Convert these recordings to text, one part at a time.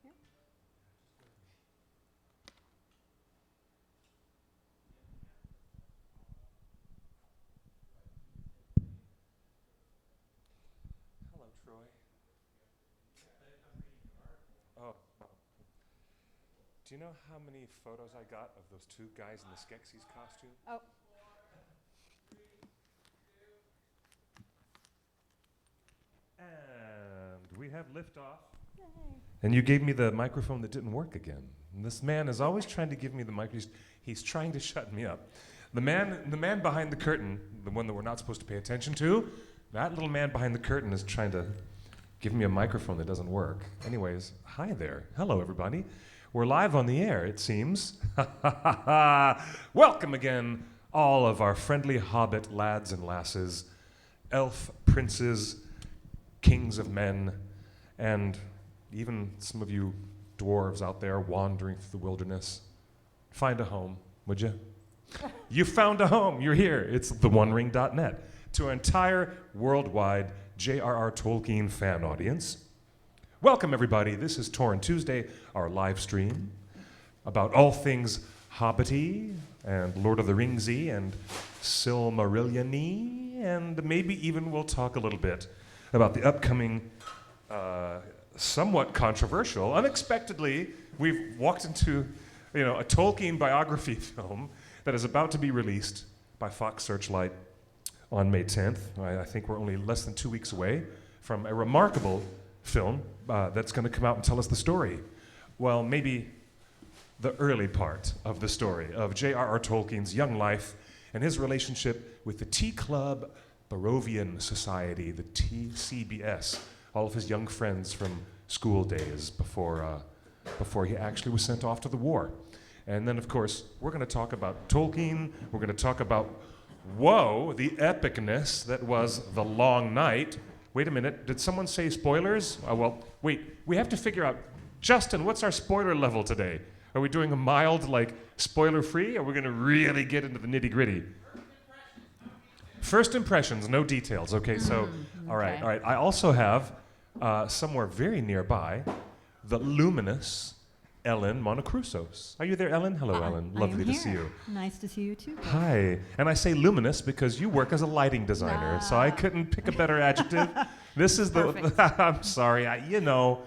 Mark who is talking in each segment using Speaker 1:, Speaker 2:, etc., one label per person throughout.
Speaker 1: here.
Speaker 2: Hello, Troy. Oh. Do you know how many photos I got of those two guys in the Skeksis costume?
Speaker 1: Oh.
Speaker 2: And we have liftoff.
Speaker 1: Yay.
Speaker 2: And you gave me the microphone that didn't work again. And this man is always trying to give me the mic. He's trying to shut me up. The man behind the curtain, the one that we're not supposed to pay attention to, that little man behind the curtain is trying to give me a microphone that doesn't work. Anyways, hi there. Hello, everybody. We're live on the air, it seems. Welcome again, all of our friendly hobbit lads and lasses, elf princes, kings of men, and even some of you dwarves out there wandering through the wilderness. Find a home, would you? You found a home. You're here. It's theonering.net. To our entire worldwide J.R.R. Tolkien fan audience, welcome, everybody. This is Torrent Tuesday, our live stream about all things Hobbity and Lord of the Ringsy and Silmarillion-y, and maybe even we'll talk a little bit about the upcoming, somewhat controversial, unexpectedly, we've walked into a Tolkien biography film that is about to be released by Fox Searchlight on May 10th. I think we're only less than 2 weeks away from a remarkable film that's going to come out and tell us the story. Well, maybe the early part of the story of J.R.R. Tolkien's young life and his relationship with the Tea Club Barovian Society, the TCBS, all of his young friends from school days before he actually was sent off to the war. And then, of course, we're going to talk about Tolkien. We're going to talk about, the epicness that was The Long Night. Wait a minute, did someone say spoilers? Wait, we have to figure out, Justin, what's our spoiler level today? Are we doing a mild, spoiler-free, or are we going to really get into the nitty-gritty? First impressions, no details. Okay, so, all right. I also have, somewhere very nearby, the luminous Ellen Monocrusos. Are you there, Ellen? Hello, Ellen. Lovely to see you.
Speaker 1: Nice to see you, too.
Speaker 2: Hi. And I say luminous because you work as a lighting designer, so I couldn't pick a better adjective. This is I'm sorry, I know.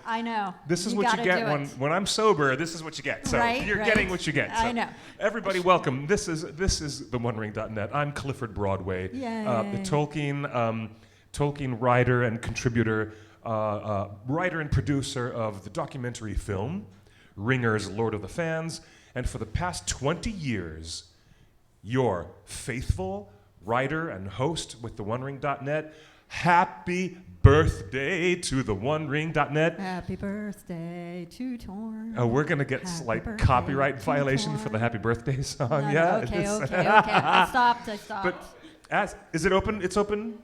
Speaker 2: This is what you get when I'm sober. This is what you get. So you're getting what you get. So
Speaker 1: I know.
Speaker 2: Everybody, welcome. This is theonering.net. I'm Clifford Broadway, the Tolkien writer and contributor, writer and producer of the documentary film Ringer's Lord of the Fans, and for the past 20 years, your faithful writer and host with theonering.net. Happy birthday to theonering.net.
Speaker 1: Happy birthday to Torn.
Speaker 2: Oh, we're going to get copyright violation for the happy birthday song. Okay.
Speaker 1: I stopped.
Speaker 2: But is it open? It's open?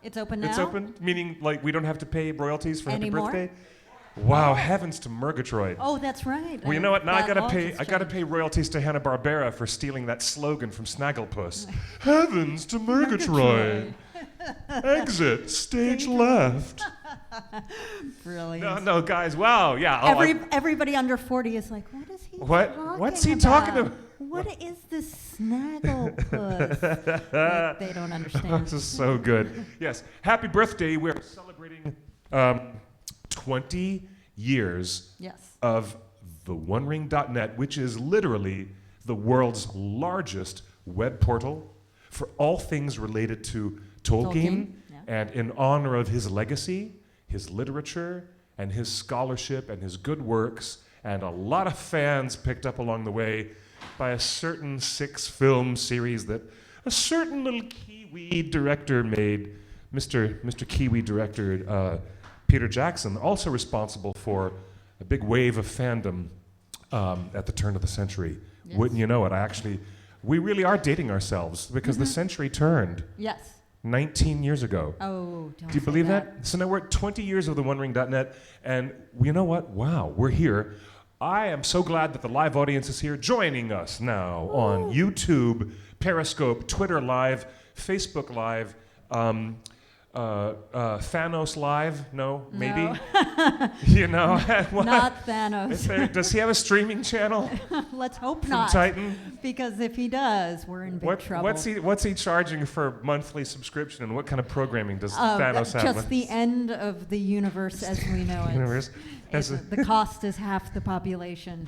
Speaker 1: It's open now?
Speaker 2: It's open? Meaning, we don't have to pay royalties for
Speaker 1: Anymore?
Speaker 2: happy birthday? Wow, heavens to Murgatroyd.
Speaker 1: Oh, that's right.
Speaker 2: Well, you know what? Now I gotta pay royalties to Hanna-Barbera for stealing that slogan from Snagglepuss. Heavens to Murgatroyd. Exit, stage left.
Speaker 1: Brilliant.
Speaker 2: No, guys, wow, yeah.
Speaker 1: Everybody under 40 is like, what is he talking about?
Speaker 2: What's he talking about?
Speaker 1: What is this Snagglepuss? They don't understand.
Speaker 2: This is so good. Yes, happy birthday. We're celebrating 20 years of theonering.net, which is literally the world's largest web portal for all things related to Tolkien. And in honor of his legacy, his literature, and his scholarship, and his good works, and a lot of fans picked up along the way by a certain 6-film series that a certain little Kiwi director made, Mr. Kiwi director Peter Jackson, also responsible for a big wave of fandom at the turn of the century. Yes. Wouldn't you know it? We really are dating ourselves because the century turned.
Speaker 1: Yes.
Speaker 2: 19 years ago.
Speaker 1: Oh, don't
Speaker 2: Do you believe that? So now we're at 20 years of theonering.net, and you know what? Wow, we're here. I am so glad that the live audience is here joining us now on YouTube, Periscope, Twitter Live, Facebook Live, Thanos live? No, maybe.
Speaker 1: No.
Speaker 2: You know, what?
Speaker 1: Not Thanos.
Speaker 2: Does he have a streaming channel?
Speaker 1: Let's hope
Speaker 2: From
Speaker 1: not.
Speaker 2: Titan?
Speaker 1: Because if he does, we're in big trouble.
Speaker 2: What's he charging for monthly subscription, and what kind of programming does Thanos have?
Speaker 1: Just the end of the universe as we know it.
Speaker 2: Universe?
Speaker 1: The cost is half the population.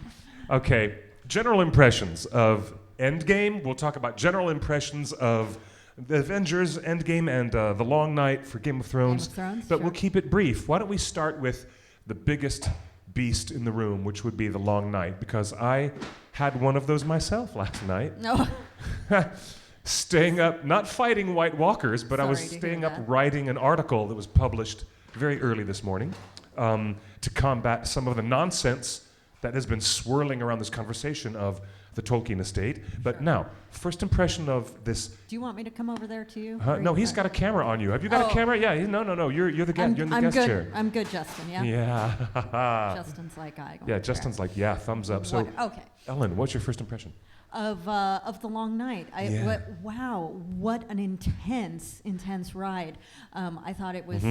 Speaker 2: Okay, general impressions of Endgame. We'll talk about general impressions of the Avengers, Endgame, and The Long Night for Game of Thrones.
Speaker 1: But
Speaker 2: But we'll keep it brief. Why don't we start with the biggest beast in the room, which would be The Long Night, because I had one of those myself last night.
Speaker 1: No.
Speaker 2: Staying up, not fighting White Walkers, but I was
Speaker 1: Sorry to
Speaker 2: staying
Speaker 1: hear
Speaker 2: up
Speaker 1: that.
Speaker 2: writing an article that was published very early this morning to combat some of the nonsense that has been swirling around this conversation of the Tolkien Estate. But now, first impression of this.
Speaker 1: Do you want me to come over there to you?
Speaker 2: No, he's got a camera on you. Have you got a camera? Yeah. No. You're the guest. You're in the guest
Speaker 1: good.
Speaker 2: chair.
Speaker 1: I'm good, Justin. Yeah.
Speaker 2: Yeah.
Speaker 1: Justin's like I.
Speaker 2: Yeah. Justin's like thumbs up. So,
Speaker 1: Okay.
Speaker 2: Ellen, what's your first impression?
Speaker 1: Of the Long Night. Wow, what an intense ride. I thought it was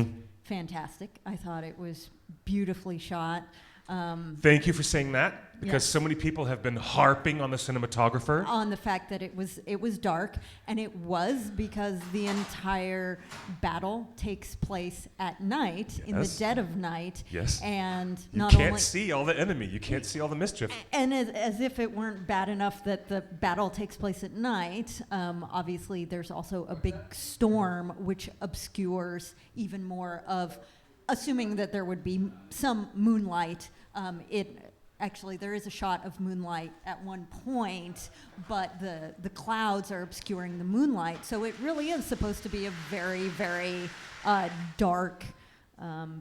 Speaker 1: fantastic. I thought it was beautifully shot.
Speaker 2: Thank you for saying that, because
Speaker 1: Yes.
Speaker 2: so many people have been harping on the cinematographer.
Speaker 1: On the fact that it was dark, and it was because the entire battle takes place at night, in the
Speaker 2: Yes.
Speaker 1: dead of night.
Speaker 2: Yes.
Speaker 1: And
Speaker 2: You
Speaker 1: not
Speaker 2: can't
Speaker 1: only
Speaker 2: see all the enemy. You can't see all the mischief.
Speaker 1: and as if it weren't bad enough that the battle takes place at night, obviously there's also a big storm which obscures even more of, assuming that there would be some moonlight. There is a shot of moonlight at one point, but the clouds are obscuring the moonlight. So it really is supposed to be a very, very dark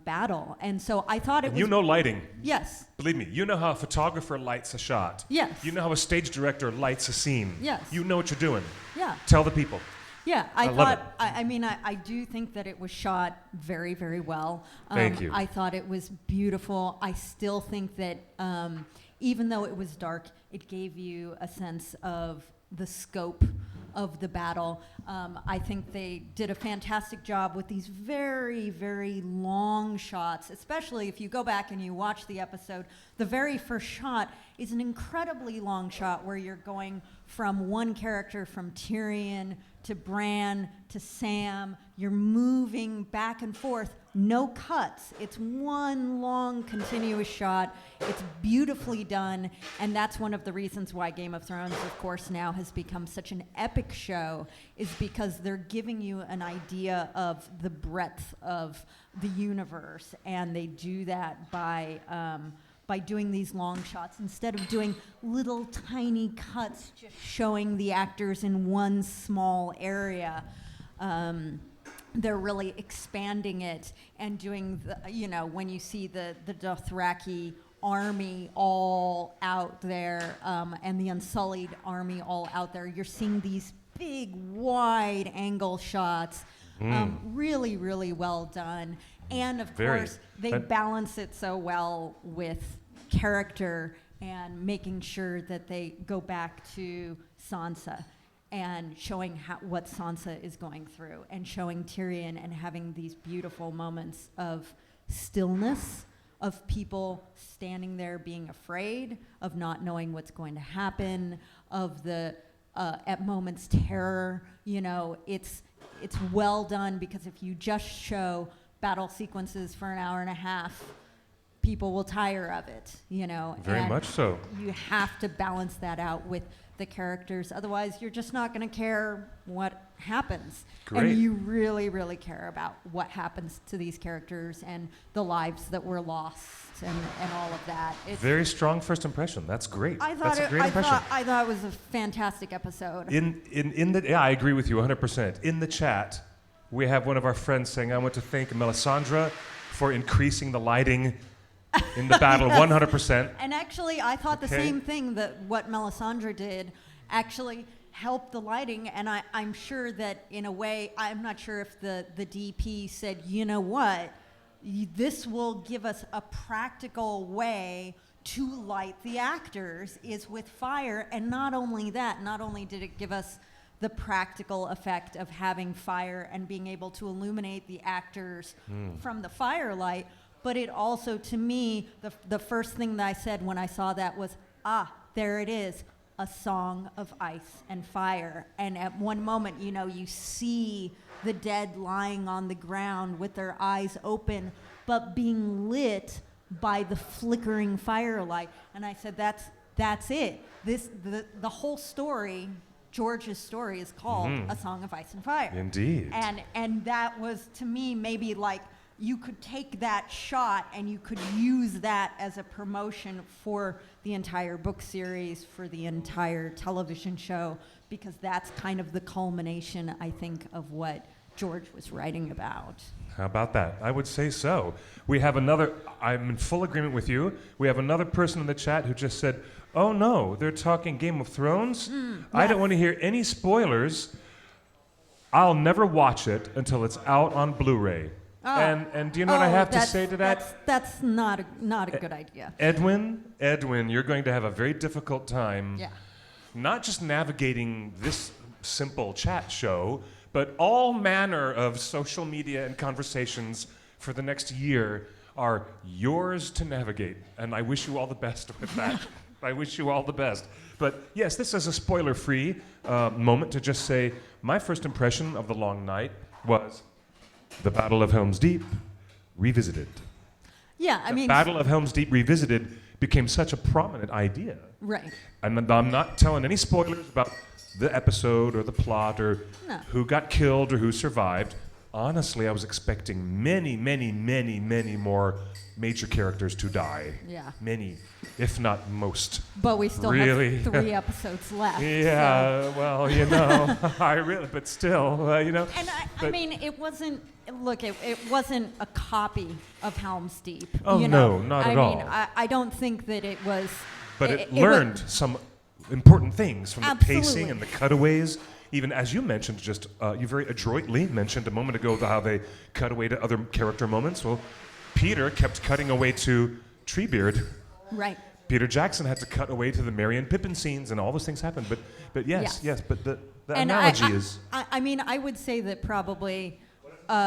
Speaker 1: battle. And so I thought it was...
Speaker 2: You know lighting.
Speaker 1: Yes.
Speaker 2: Believe me, you know how a photographer lights a shot.
Speaker 1: Yes.
Speaker 2: You know how a stage director lights a scene.
Speaker 1: Yes.
Speaker 2: You know what you're doing.
Speaker 1: Yeah.
Speaker 2: Tell the people.
Speaker 1: Yeah,
Speaker 2: I love it.
Speaker 1: I do think that it was shot very, very well.
Speaker 2: Thank you.
Speaker 1: I thought it was beautiful. I still think that even though it was dark, it gave you a sense of the scope of the battle. I think they did a fantastic job with these very, very long shots, especially if you go back and you watch the episode. The very first shot is an incredibly long shot where you're going from one character, from Tyrion to Bran to Sam. You're moving back and forth, no cuts. It's one long continuous shot. It's beautifully done, and that's one of the reasons why Game of Thrones, of course, now has become such an epic show, is because they're giving you an idea of the breadth of the universe, and they do that by doing these long shots instead of doing little tiny cuts, just showing the actors in one small area. They're really expanding it and doing when you see the Dothraki army all out there and the Unsullied army all out there, you're seeing these big wide angle shots. Really, really well done. And of course, they balance it so well with character and making sure that they go back to Sansa and showing what Sansa is going through, and showing Tyrion and having these beautiful moments of stillness, of people standing there being afraid, of not knowing what's going to happen, of the at moments terror. It's well done, because if you just show battle sequences for an hour and a half, people will tire of it,
Speaker 2: Very much so.
Speaker 1: You have to balance that out with the characters. Otherwise, you're just not going to care what happens.
Speaker 2: Great.
Speaker 1: And you really, really care about what happens to these characters and the lives that were lost and all of that. It's
Speaker 2: Very strong first impression. That's great.
Speaker 1: That's
Speaker 2: a great impression.
Speaker 1: I thought it was a fantastic episode.
Speaker 2: I agree with you 100%. In the chat, we have one of our friends saying, I want to thank Melisandre for increasing the lighting in the battle.
Speaker 1: Yes.
Speaker 2: 100%.
Speaker 1: And actually, I thought the
Speaker 2: Okay.
Speaker 1: same thing, that what Melisandre did actually helped the lighting. And I'm sure that in a way, I'm not sure if the DP said, you know what, this will give us a practical way to light the actors, is with fire. And not only that, not only did it give us the practical effect of having fire and being able to illuminate the actors from the firelight. But it also, to me, the first thing that I said when I saw that was, there it is, a song of ice and fire. And at one moment, you see the dead lying on the ground with their eyes open, but being lit by the flickering firelight. And I said, that's it. The whole story, George's story, is called A Song of Ice and Fire.
Speaker 2: Indeed.
Speaker 1: And that was, to me, maybe like you could take that shot and you could use that as a promotion for the entire book series, for the entire television show, because that's kind of the culmination, I think, of what George was writing about.
Speaker 2: How about that? I would say so. We have another, I'm in full agreement with you. We have another person in the chat who just said, oh no, they're talking Game of Thrones? I don't want to hear any spoilers. I'll never watch it until it's out on Blu-ray. And do you know what I have to say to that?
Speaker 1: That's not a good idea.
Speaker 2: Edwin, you're going to have a very difficult time, not just navigating this simple chat show, but all manner of social media and conversations for the next year are yours to navigate. And I wish you all the best with that. I wish you all the best. But yes, this is a spoiler-free moment to just say, my first impression of The Long Night was The Battle of Helm's Deep Revisited.
Speaker 1: Yeah, I mean...
Speaker 2: The Battle of Helm's Deep Revisited became such a prominent idea.
Speaker 1: Right.
Speaker 2: And I'm not telling any spoilers about the episode or the plot or who got killed or who survived. Honestly, I was expecting many, many, many, many more major characters to die.
Speaker 1: Yeah.
Speaker 2: Many, if not most.
Speaker 1: But we still have 3 episodes left.
Speaker 2: Yeah,
Speaker 1: so.
Speaker 2: Well, I really, but still,
Speaker 1: And I mean, it wasn't, it wasn't a copy of Helm's Deep.
Speaker 2: Oh, no, not at all.
Speaker 1: I mean, I don't think that it was...
Speaker 2: But it learned some important things from the pacing and the cutaways. Even as you mentioned, you very adroitly mentioned a moment ago how they cut away to other character moments. Well, Peter kept cutting away to Treebeard.
Speaker 1: Right.
Speaker 2: Peter Jackson had to cut away to the Merry and Pippin scenes, and all those things happened. But yes, but the analogy is...
Speaker 1: I mean, I would say that probably most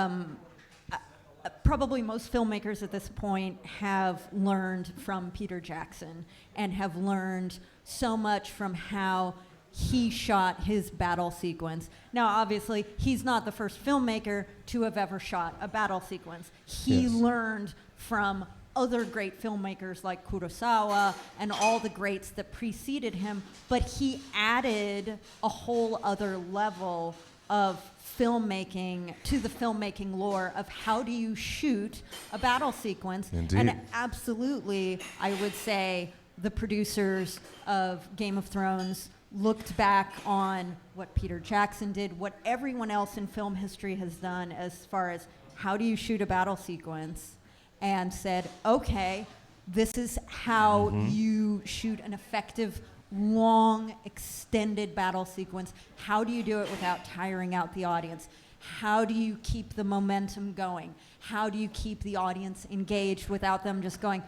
Speaker 1: filmmakers at this point have learned from Peter Jackson and have learned so much from how he shot his battle sequence. Now, obviously, he's not the first filmmaker to have ever shot a battle sequence. He learned from other great filmmakers like Kurosawa and all the greats that preceded him, but he added a whole other level of filmmaking to the filmmaking lore of how do you shoot a battle sequence.
Speaker 2: Indeed.
Speaker 1: And absolutely, I would say the producers of Game of Thrones looked back on what Peter Jackson did, what everyone else in film history has done as far as how do you shoot a battle sequence, and said, okay, this is how you shoot an effective, long, extended battle sequence. How do you do it without tiring out the audience? How do you keep the momentum going? How do you keep the audience engaged without them just going,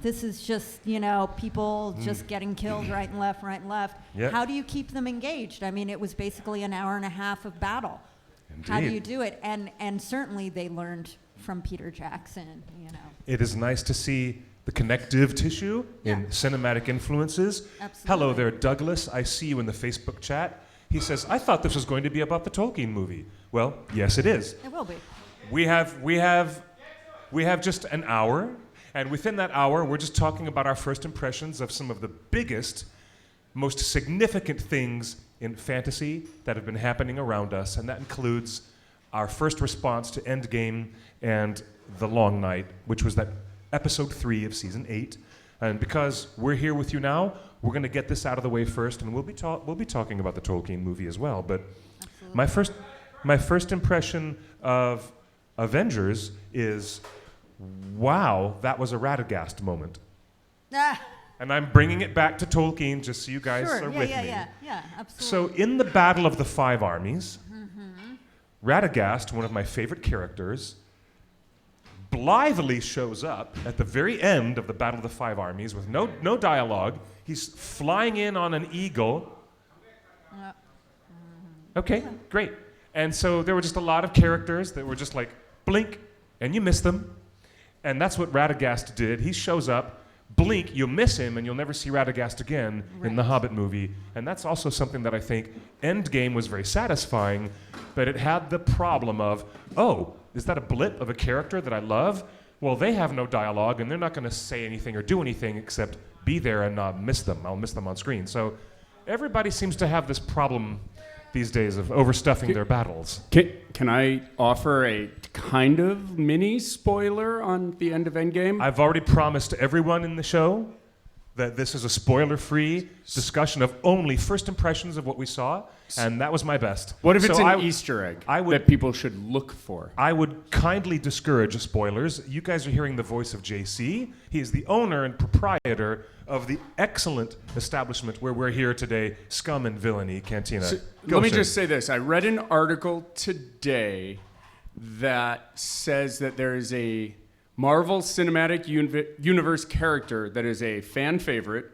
Speaker 1: this is just, people just getting killed right and left.
Speaker 2: Yep.
Speaker 1: How do you keep them engaged? I mean, it was basically an hour and a half of battle.
Speaker 2: Indeed.
Speaker 1: How do you do it? And certainly they learned from Peter Jackson,
Speaker 2: It is nice to see the connective tissue in cinematic influences.
Speaker 1: Absolutely.
Speaker 2: Hello there, Douglas. I see you in the Facebook chat. He says, I thought this was going to be about the Tolkien movie. Well, yes, it is.
Speaker 1: It will be.
Speaker 2: We have just an hour. And within that hour, we're just talking about our first impressions of some of the biggest, most significant things in fantasy that have been happening around us. And that includes our first response to Endgame and The Long Night, which was that episode 3 of season 8. And because we're here with you now, we're going to get this out of the way first, and we'll be talking about the Tolkien movie as well. But my first impression of Avengers is, wow, that was a Radagast moment. And I'm bringing it back to Tolkien just so you guys are with me.
Speaker 1: Yeah, absolutely.
Speaker 2: So in the Battle of the Five Armies, Radagast, one of my favorite characters, blithely shows up at the very end of the Battle of the Five Armies with no dialogue. He's flying in on an eagle, Okay, great. And so there were just a lot of characters that were just like, blink, and you miss them. And that's what Radagast did. He shows up, blink, you'll miss him, and you'll never see Radagast again in the Hobbit movie. And that's also something that I think Endgame was very satisfying, but it had the problem of, oh, is that a blip of a character that I love? Well, they have no dialogue, and they're not going to say anything or do anything except be there and miss them. I'll miss them on screen. So everybody seems to have this problem these days of overstuffing their battles.
Speaker 3: Can I offer a kind of mini spoiler on the end of Endgame?
Speaker 2: I've already promised everyone in the show that this is a spoiler-free discussion of only first impressions of what we saw, and that was my best.
Speaker 3: What if it's an Easter egg that people should look for?
Speaker 2: I would kindly discourage spoilers. You guys are hearing the voice of JC. He is the owner and proprietor of the excellent establishment where we're here today, Scum and Villainy Cantina.
Speaker 3: Let me just say this. I read an article today that says that there is a Marvel Cinematic Universe character that is a fan favorite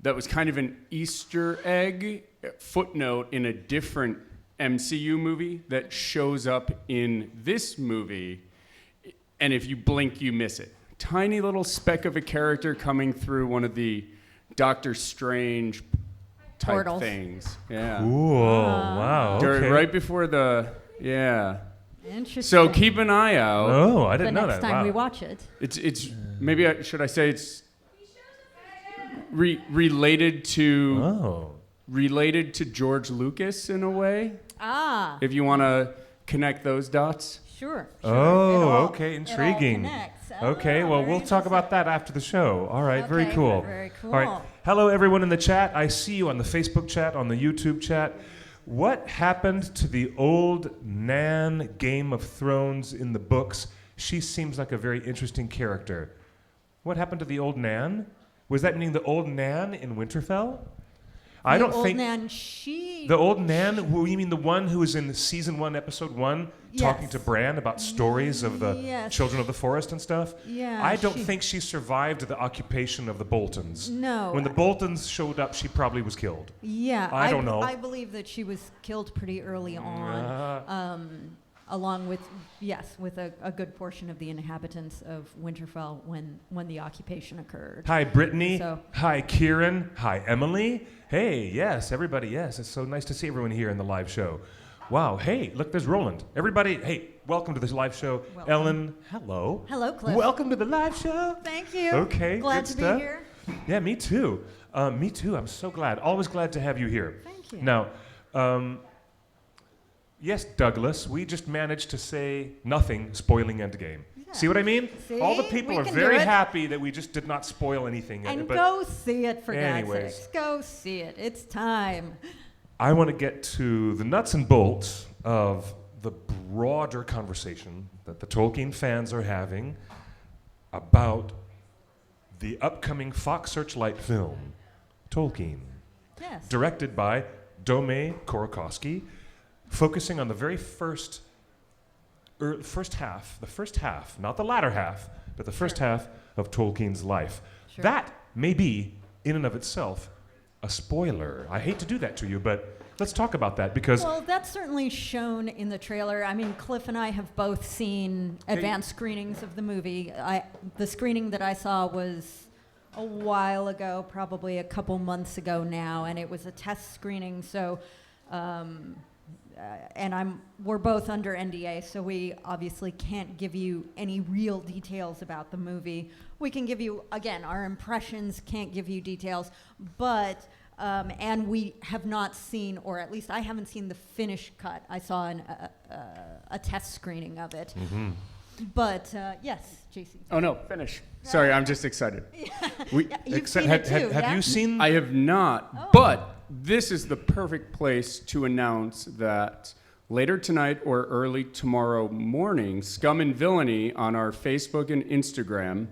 Speaker 3: that was kind of an Easter egg footnote in a different MCU movie that shows up in this movie, and if you blink, you miss it. Tiny little speck of a character coming through one of the Doctor Strange type
Speaker 1: Portals.
Speaker 3: things. Yeah.
Speaker 2: Ooh, wow. Okay.
Speaker 3: Right before yeah.
Speaker 1: Interesting.
Speaker 3: So keep an eye out.
Speaker 2: Oh, I didn't know that.
Speaker 1: The next time we watch it.
Speaker 3: It's maybe should I say it's related to George Lucas in a way?
Speaker 1: Ah.
Speaker 3: If you want to connect those dots.
Speaker 1: Sure.
Speaker 2: Oh, okay, intriguing.
Speaker 1: It all connects.
Speaker 2: Okay, well, we'll talk about that after the show. All right, very cool.
Speaker 1: Very cool.
Speaker 2: All right, hello everyone in the chat. I see you on the Facebook chat, on the YouTube chat. What happened to the old Nan Game of Thrones in the books? She seems like a very interesting character. What happened to the old Nan? Was that meaning the old Nan in Winterfell? I don't think the old Nan. You mean the one who was in season 1, episode 1, talking to Bran about stories of the children of the forest and stuff?
Speaker 1: Yeah.
Speaker 2: I don't think she survived the occupation of the Boltons.
Speaker 1: No.
Speaker 2: When the Boltons showed up, she probably was killed.
Speaker 1: Yeah.
Speaker 2: I don't know.
Speaker 1: I believe that she was killed pretty early on, along with a good portion of the inhabitants of Winterfell when the occupation occurred.
Speaker 2: Hi, Brittany.
Speaker 1: So-
Speaker 2: Hi, Kieran. Hi, Emily. Hey, yes, everybody, yes. It's so nice to see everyone here in the live show. Wow, hey, look, there's Roland. Everybody, hey, welcome to this live show.
Speaker 1: Welcome.
Speaker 2: Ellen, hello.
Speaker 1: Hello, Cliff.
Speaker 2: Welcome to the live show.
Speaker 1: Thank you.
Speaker 2: Okay,
Speaker 1: Glad
Speaker 2: good
Speaker 1: to
Speaker 2: stuff.
Speaker 1: be here.
Speaker 2: Yeah, me too. Me too, I'm so glad. Always glad to have you here.
Speaker 1: Thank you.
Speaker 2: Now, yes, Douglas, we just managed to say nothing spoiling Endgame.
Speaker 1: Yeah.
Speaker 2: See what I mean?
Speaker 1: See?
Speaker 2: All the people
Speaker 1: We
Speaker 2: are
Speaker 1: can
Speaker 2: very
Speaker 1: do it.
Speaker 2: happy that we just did not spoil anything.
Speaker 1: And
Speaker 2: but
Speaker 1: go see it, for God's
Speaker 2: anyways.
Speaker 1: sakes. Go see it. It's time.
Speaker 2: I want to get to the nuts and bolts of the broader conversation that the Tolkien fans are having about the upcoming Fox Searchlight film, Tolkien,
Speaker 1: Yes.
Speaker 2: directed by Dome Korakowski, focusing on the very first half, not the latter half, but the first half of Tolkien's life.
Speaker 1: Sure.
Speaker 2: That may be, in and of itself, a spoiler. I hate to do that to you, but let's talk about that because
Speaker 1: Well, that's certainly shown in the trailer. I mean, Cliff and I have both seen advanced screenings of the movie. The screening that I saw was a while ago, probably a couple months ago now, and it was a test screening. So, and we're both under NDA, so we obviously can't give you any real details about the movie. We can give you, again, our impressions, can't give you details, but and we have not seen, or at least I haven't seen the finished cut. I saw a test screening of it.
Speaker 2: Mm-hmm.
Speaker 1: But yes, JC.
Speaker 3: Oh no, finish. Sorry, I'm just excited.
Speaker 1: You've seen it too,
Speaker 2: have
Speaker 1: yeah?
Speaker 2: you seen?
Speaker 3: I have not,
Speaker 1: Oh.
Speaker 3: but this is the perfect place to announce that later tonight or early tomorrow morning, Scum and Villainy on our Facebook and Instagram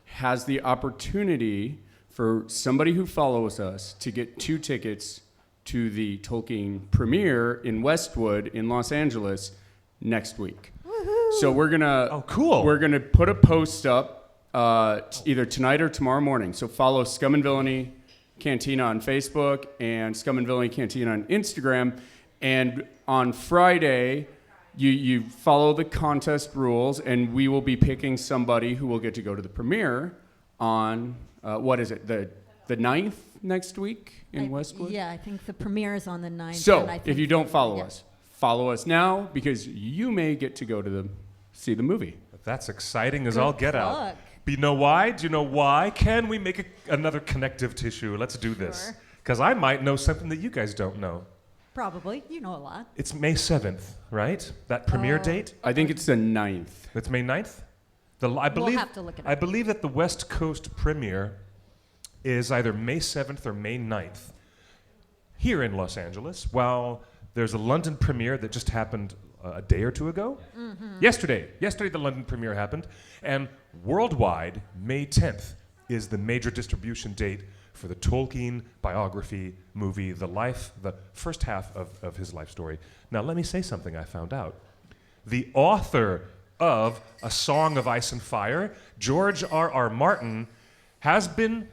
Speaker 3: has the opportunity for somebody who follows us to get 2 tickets to the Tolkien premiere in Westwood in Los Angeles next week.
Speaker 1: Woohoo.
Speaker 3: So we're gonna
Speaker 2: cool.
Speaker 3: We're gonna put a post up either tonight or tomorrow morning. So follow Scum and Villainy Cantina on Facebook and Scum and Villainy Cantina on Instagram. And on Friday, you follow the contest rules, and we will be picking somebody who will get to go to the premiere on, what is it, the 9th next week in Westwood?
Speaker 1: Yeah, I think the premiere is on the 9th.
Speaker 3: So,
Speaker 1: and I
Speaker 3: if
Speaker 1: think
Speaker 3: you don't follow
Speaker 1: yeah.
Speaker 3: us, follow us now, because you may get to go to see the movie.
Speaker 2: That's exciting as
Speaker 1: Good
Speaker 2: all get out.
Speaker 1: plug.
Speaker 2: But you know why? Do you know why? Can we make another connective tissue? Let's do this.
Speaker 1: Sure.
Speaker 2: Because I might know something that you guys don't know.
Speaker 1: Probably. You know a lot.
Speaker 2: It's May 7th, right? That premiere date?
Speaker 3: I think it's the 9th.
Speaker 2: It's May 9th? I believe,
Speaker 1: have to look it up.
Speaker 2: I believe that the West Coast premiere is either May 7th or May 9th. Here in Los Angeles, while there's a London premiere that just happened a day or two ago.
Speaker 1: Mm-hmm.
Speaker 2: Yesterday the London premiere happened. And worldwide, May 10th is the major distribution date for the Tolkien biography movie, the first half of his life story. Now, let me say something I found out. The author of A Song of Ice and Fire, George R.R. Martin, has been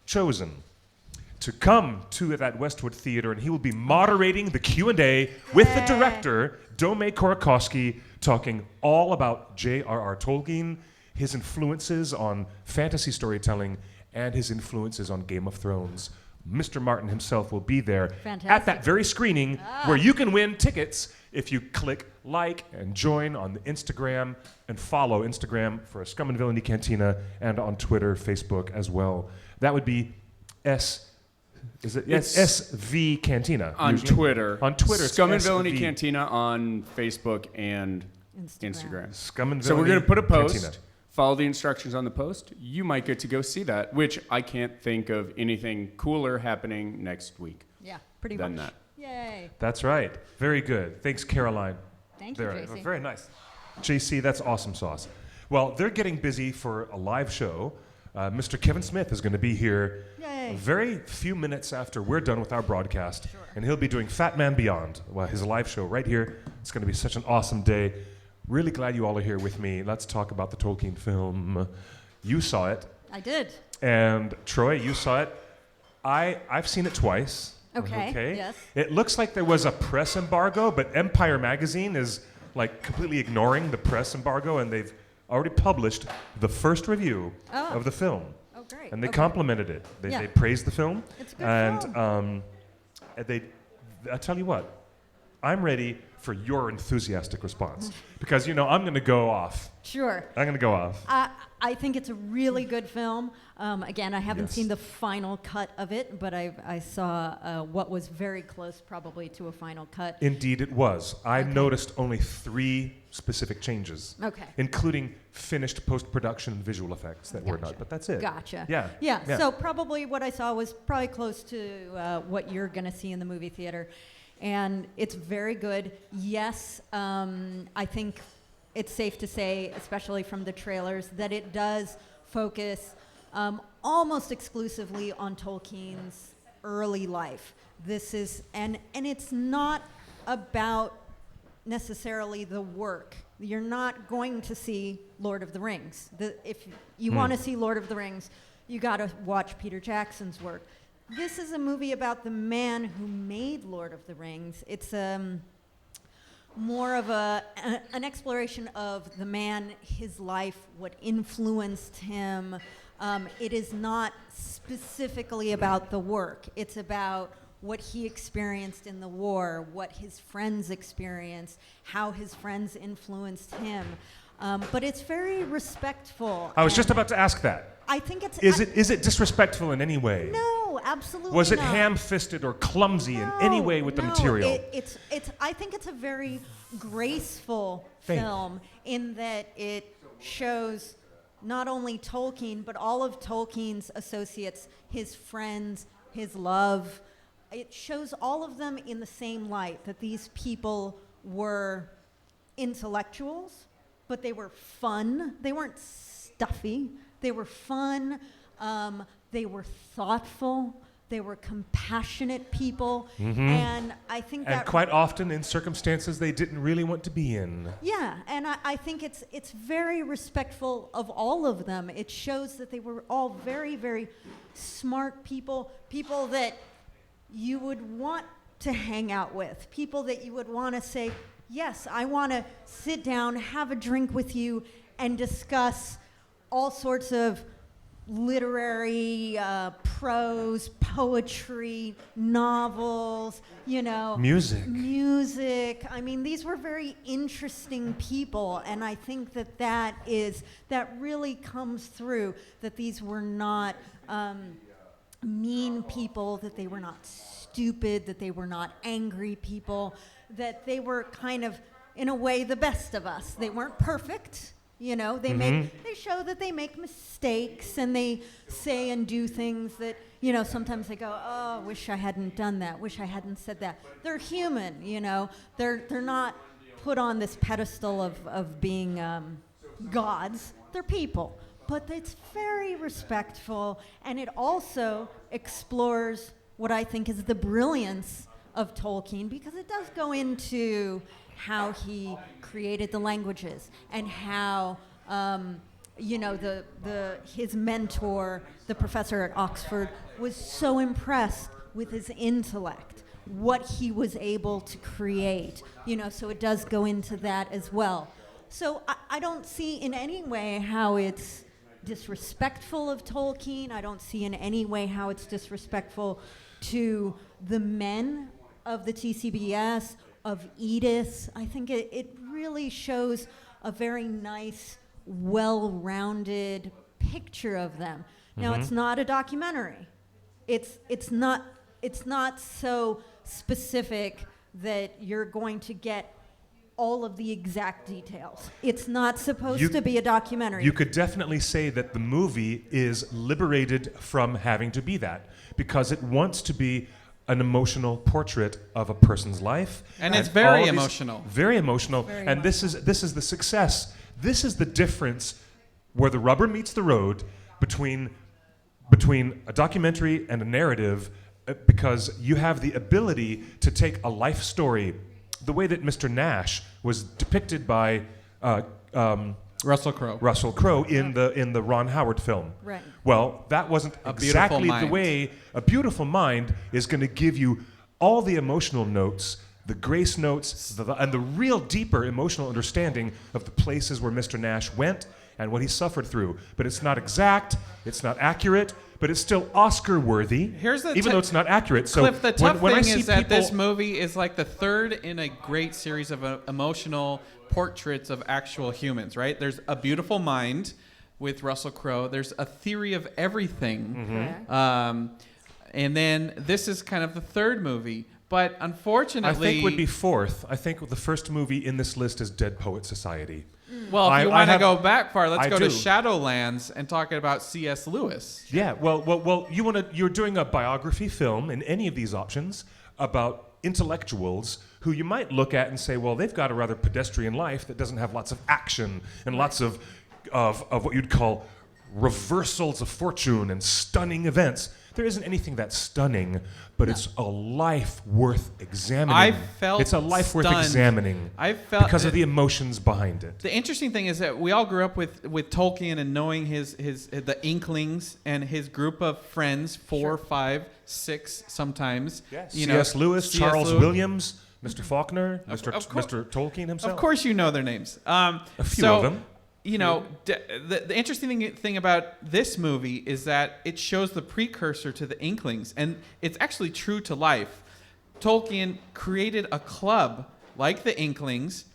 Speaker 2: chosen to come to that Westwood Theater, and he will be moderating the Q&A with the director, Dome Korakowski, talking all about J.R.R. Tolkien, his influences on fantasy storytelling, and his influences on Game of Thrones. Mr. Martin himself will be there at
Speaker 1: Fantastic.
Speaker 2: that very screening where you can win tickets if you click like and join on the Instagram and follow Instagram for a Scum and Villainy Cantina and on Twitter, Facebook as well. That would be SV Cantina.
Speaker 3: On
Speaker 2: usually.
Speaker 3: Twitter.
Speaker 2: On Twitter. it's
Speaker 3: Scum and Villainy
Speaker 2: SV.
Speaker 3: Cantina on Facebook and Instagram.
Speaker 2: Scum and
Speaker 3: So we're
Speaker 2: Villainy
Speaker 3: going to put a post,
Speaker 2: Cantina.
Speaker 3: follow the instructions on the post. You might get to go see that, which I can't think of anything cooler happening next week
Speaker 1: Yeah, pretty
Speaker 3: than
Speaker 1: much.
Speaker 3: that.
Speaker 1: Yay.
Speaker 2: That's right. Very good. Thanks, Caroline.
Speaker 1: Thank you,
Speaker 2: Very,
Speaker 1: JC.
Speaker 2: very nice. JC, that's awesome sauce. Well, they're getting busy for a live show. Mr. Kevin Smith is going to be here
Speaker 1: Yay.
Speaker 2: a very few minutes after we're done with our broadcast, and he'll be doing Fat Man Beyond, his live show right here. It's going to be such an awesome day. Really glad you all are here with me. Let's talk about the Tolkien film. You saw it,
Speaker 1: I did.
Speaker 2: and Troy, you saw it. I've seen it twice.
Speaker 1: Okay, yes.
Speaker 2: It looks like there was a press embargo, but Empire Magazine is like completely ignoring the press embargo, and they've already published the first review of the film.
Speaker 1: Oh, great.
Speaker 2: And they
Speaker 1: Okay.
Speaker 2: complimented it. They
Speaker 1: Yeah.
Speaker 2: praised the film.
Speaker 1: It's a good
Speaker 2: and
Speaker 1: film.
Speaker 2: I tell you what, I'm ready for your enthusiastic response because I'm going to go off.
Speaker 1: Sure.
Speaker 2: I'm going to go off.
Speaker 1: I think it's a really good film. Again, I haven't
Speaker 2: Yes.
Speaker 1: seen the final cut of it, but I saw what was very close probably to a final cut.
Speaker 2: Indeed, it was. I
Speaker 1: Okay.
Speaker 2: noticed only 3 specific changes,
Speaker 1: Okay.
Speaker 2: including finished post-production and visual effects that were
Speaker 1: Gotcha.
Speaker 2: not, but that's it.
Speaker 1: Gotcha.
Speaker 2: Yeah.
Speaker 1: Yeah. So probably what I saw was probably close to what you're going to see in the movie theater. And it's very good. Yes, I think it's safe to say, especially from the trailers, that it does focus almost exclusively on Tolkien's early life. This is, and it's not about necessarily the work. You're not going to see Lord of the Rings. If you want to see Lord of the Rings, you got to watch Peter Jackson's work. This is a movie about the man who made Lord of the Rings. It's more of an exploration of the man, his life, what influenced him. It is not specifically about the work. It's about what he experienced in the war, what his friends experienced, how his friends influenced him. But it's very respectful.
Speaker 2: I was just
Speaker 1: and
Speaker 2: about to ask that.
Speaker 1: I think it's...
Speaker 2: Is it disrespectful in any way?
Speaker 1: No, absolutely
Speaker 2: Was it
Speaker 1: not.
Speaker 2: ham-fisted or clumsy in any way with the
Speaker 1: No,
Speaker 2: material?
Speaker 1: It's. I think it's a very graceful
Speaker 2: Thank you.
Speaker 1: film in that it shows not only Tolkien but all of Tolkien's associates, his friends, his love. It shows all of them in the same light, that these people were intellectuals, but they were fun. They weren't stuffy. They were fun. They were thoughtful. They were compassionate people. And I think
Speaker 2: And
Speaker 1: that...
Speaker 2: quite often in circumstances they didn't really want to be in.
Speaker 1: Yeah, and I think it's very respectful of all of them. It shows that they were all very, very smart people, people that you would want to hang out with, people that you would want to say, yes, I want to sit down, have a drink with you, and discuss all sorts of literary, prose, poetry, novels, music. I mean, these were very interesting people, and I think that really comes through, that these were not mean people, that they were not stupid, that they were not angry people, that they were kind of, in a way, the best of us. They weren't perfect. They show that they make mistakes, and they say and do things that, sometimes they go, oh, wish I hadn't done that, wish I hadn't said that. They're human, They're not put on this pedestal of being gods. They're people. But it's very respectful, and it also explores what I think is the brilliance of Tolkien, because it does go into how he created the languages, and how his mentor, the professor at Oxford, was so impressed with his intellect, what he was able to create. So it does go into that as well. So I don't see in any way how it's disrespectful of Tolkien. I don't see in any way how it's disrespectful to the men of the TCBS, of Edith. I think it really shows a very nice, well-rounded picture of them. Now, it's not a documentary. It's not so specific that you're going to get all of the exact details. It's not supposed to be a documentary.
Speaker 2: You could definitely say that the movie is liberated from having to be that, because it wants to be an emotional portrait of a person's life.
Speaker 4: And it's very emotional.
Speaker 2: Very emotional. And this is the success. This is the difference where the rubber meets the road between a documentary and a narrative, because you have the ability to take a life story, the way that Mr. Nash was depicted by
Speaker 4: Russell Crowe.
Speaker 2: Russell Crowe in the Ron Howard film.
Speaker 1: Right.
Speaker 2: Well, that wasn't exactly the way A Beautiful Mind is going to give you all the emotional notes, the grace notes, and the real deeper emotional understanding of the places where Mr. Nash went and what he suffered through. But it's not exact, it's not accurate, but it's still Oscar-worthy, even though it's not accurate. So
Speaker 4: Cliff, the tough
Speaker 2: when
Speaker 4: thing
Speaker 2: I see
Speaker 4: is that
Speaker 2: people,
Speaker 4: this movie is like the third in a great series of emotional portraits of actual humans, right? There's A Beautiful Mind with Russell Crowe. There's A Theory of Everything. And then this is kind of the third movie. But unfortunately...
Speaker 2: I think would be fourth. I think the first movie in this list is Dead Poet Society.
Speaker 4: Well, if you want to go back far, let's go to
Speaker 2: do.
Speaker 4: Shadowlands and talk about C.S. Lewis.
Speaker 2: Yeah, well, you're doing a biography film in any of these options about intellectuals who you might look at and say, well, they've got a rather pedestrian life that doesn't have lots of action and lots of what you'd call reversals of fortune and stunning events. There isn't anything that stunning, but it's a life worth examining. It's a life worth examining because of the emotions behind it.
Speaker 4: The interesting thing is that we all grew up with Tolkien and knowing the Inklings and his group of friends, 4, 5, 6 sometimes.
Speaker 2: Yes. C.S. Lewis, Charles Williams, Mr. Faulkner, Mr. Tolkien himself.
Speaker 4: Of course you know their names.
Speaker 2: A few of them.
Speaker 4: The interesting thing about this movie is that it shows the precursor to the Inklings, and it's actually true to life. Tolkien created a club like the Inklings,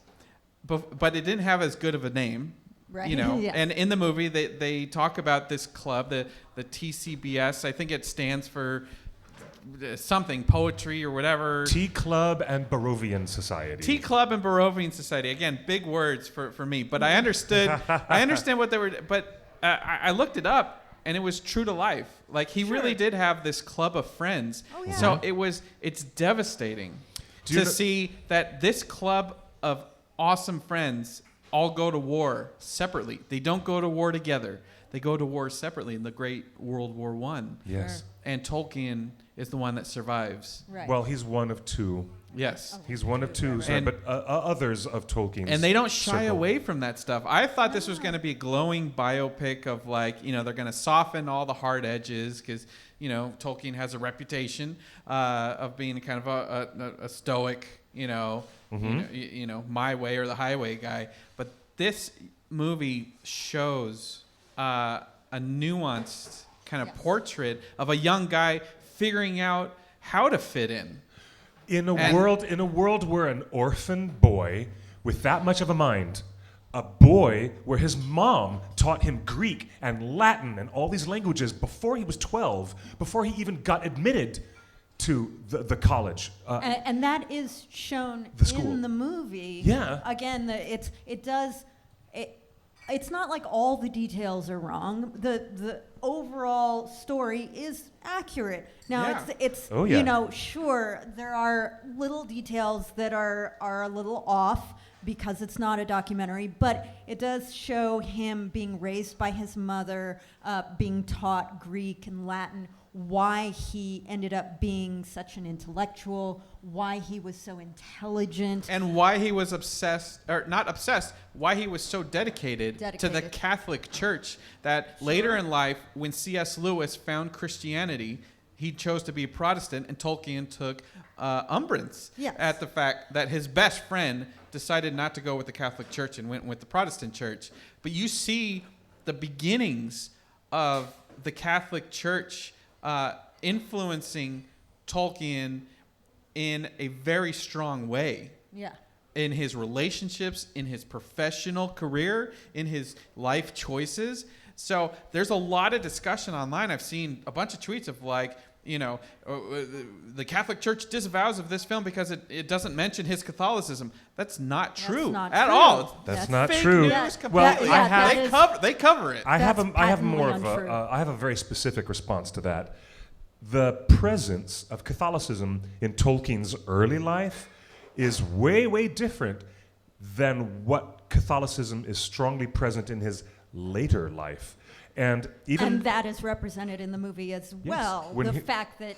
Speaker 4: but it didn't have as good of a name.
Speaker 1: Right.
Speaker 4: Yeah. And in the movie, they talk about this club, the TCBS. I think it stands for something, poetry or whatever.
Speaker 2: Tea Club and Barovian Society.
Speaker 4: Tea Club and Barovian Society. Again, big words for me, but I understand what they were. But I looked it up, and it was true to life. Like he really did have this club of friends. Oh, yeah. So it's devastating to see that this club of awesome friends all go to war separately. They don't go to war together. They go to war separately in the Great World War I.
Speaker 2: Yes.
Speaker 4: And Tolkien is the one that survives.
Speaker 1: Right.
Speaker 2: Well, he's one of two
Speaker 4: Yes.
Speaker 2: He's one of two, sorry,
Speaker 4: And-
Speaker 2: but others of Tolkien's.
Speaker 4: And they don't shy
Speaker 2: circle.
Speaker 4: away from that stuff. I thought this was going to be a glowing biopic of like, they're going to soften all the hard edges because, Tolkien has a reputation of being kind of a stoic, my way or the highway guy. But this movie shows a nuanced kind of portrait of a young guy figuring out how to fit in.
Speaker 2: In a world where an orphan boy with that much of a mind, a boy where his mom taught him Greek and Latin and all these languages before he was 12, before he even got admitted to the college.
Speaker 1: And that is shown
Speaker 2: The school.
Speaker 1: in the movie.
Speaker 2: Yeah.
Speaker 1: Again, it's not like all the details are wrong. The overall story is accurate. Now
Speaker 4: Yeah.
Speaker 1: it's
Speaker 2: Oh, yeah.
Speaker 1: sure there are little details that are a little off because it's not a documentary, but it does show him being raised by his mother, being taught Greek and Latin, why he ended up being such an intellectual, why he was so intelligent.
Speaker 4: And why he was why he was so dedicated to the Catholic Church that later in life, when C.S. Lewis found Christianity, he chose to be a Protestant, and Tolkien took umbrance at the fact that his best friend decided not to go with the Catholic Church and went with the Protestant Church. But you see the beginnings of the Catholic Church influencing Tolkien in a very strong way.
Speaker 1: Yeah.
Speaker 4: In his relationships, in his professional career, in his life choices. So there's a lot of discussion online. I've seen a bunch of tweets of like, the Catholic Church disavows of this film because it doesn't mention his Catholicism. That's not true
Speaker 1: not
Speaker 4: at
Speaker 1: true.
Speaker 4: all.
Speaker 2: That's not
Speaker 4: fake
Speaker 2: true.
Speaker 4: news
Speaker 2: Well,
Speaker 4: completely.
Speaker 2: I have-
Speaker 4: They cover it.
Speaker 2: I have
Speaker 1: That's
Speaker 2: more of
Speaker 1: patently untrue.
Speaker 2: I have a very specific response to that. The presence of Catholicism in Tolkien's early life is way, way different than what Catholicism is strongly present in his later life. And
Speaker 1: that is represented in the movie as well.
Speaker 2: when
Speaker 1: The
Speaker 2: he-
Speaker 1: fact that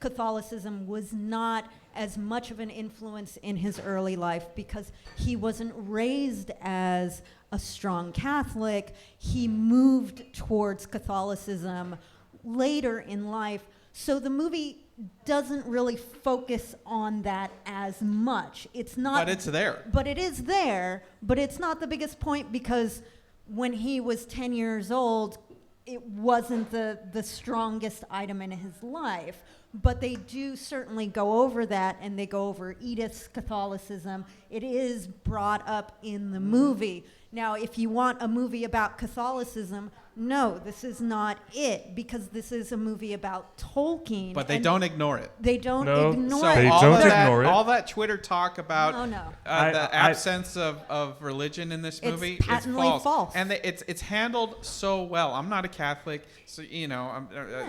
Speaker 1: Catholicism was not as much of an influence in his early life because he wasn't raised as a strong Catholic. He moved towards Catholicism later in life. So the movie doesn't really focus on that as much. It's not.
Speaker 4: But it's there.
Speaker 1: But it is there, but it's not the biggest point because when he was 10 years old, it wasn't the strongest item in his life. But they do certainly go over that, and they go over Edith's Catholicism. It is brought up in the movie. Now, if you want a movie about Catholicism, no, this is not it, because this is a movie about Tolkien.
Speaker 4: But they
Speaker 1: and
Speaker 4: don't ignore it.
Speaker 1: They don't
Speaker 2: No.
Speaker 1: ignore
Speaker 4: So
Speaker 1: it.
Speaker 2: They
Speaker 4: all
Speaker 2: don't
Speaker 4: of that,
Speaker 2: ignore it.
Speaker 4: all that Twitter talk about
Speaker 1: No.
Speaker 4: the
Speaker 2: I-
Speaker 4: absence of religion in this
Speaker 1: It's
Speaker 4: movie
Speaker 1: patently
Speaker 4: is
Speaker 1: false.
Speaker 4: and it's handled so well. I'm not a Catholic, so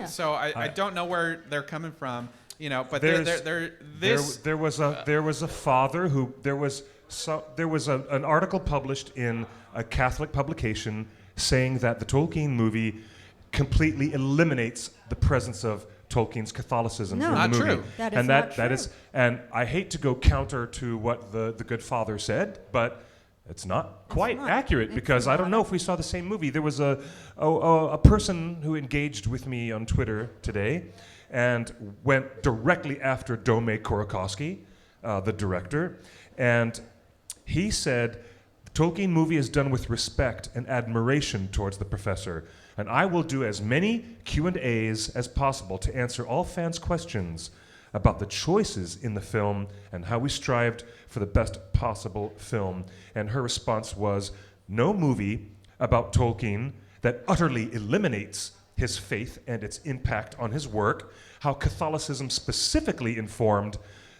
Speaker 4: so I don't know where they're coming from, but
Speaker 2: there was a father who there was an article published in a Catholic publication saying that the Tolkien movie completely eliminates the presence of Tolkien's Catholicism
Speaker 1: No.
Speaker 2: in
Speaker 4: Not
Speaker 2: the movie.
Speaker 4: true.
Speaker 1: That is
Speaker 2: and
Speaker 1: not
Speaker 2: that
Speaker 1: true.
Speaker 2: is, and I hate to go counter to what the good father said, but it's not quite
Speaker 1: not.
Speaker 2: accurate
Speaker 1: It's
Speaker 2: because I don't
Speaker 1: not.
Speaker 2: know if we saw the same movie. There was a person who engaged with me on Twitter today and went directly after Dome Korakowski, the director, and he said, the Tolkien movie is done with respect and admiration towards the professor, and I will do as many Q&As as possible to answer all fans' questions about the choices in the film and how we strived for the best possible film. And her response was, no movie about Tolkien that utterly eliminates his faith and its impact on his work, how Catholicism specifically informed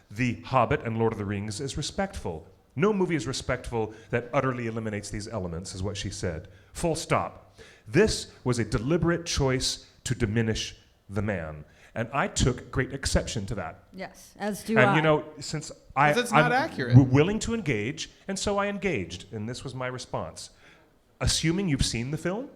Speaker 2: The Hobbit and Lord of the Rings, is respectful. No movie is respectful that utterly eliminates these elements, is what she said. Full stop. This was a deliberate choice to diminish the man. And I took great exception to that.
Speaker 1: Yes, as do
Speaker 2: And
Speaker 1: I.
Speaker 4: Because
Speaker 2: since
Speaker 4: it's not
Speaker 2: I'm
Speaker 4: accurate.
Speaker 2: willing to engage, and so I engaged, and this was my response. Assuming you've seen the film,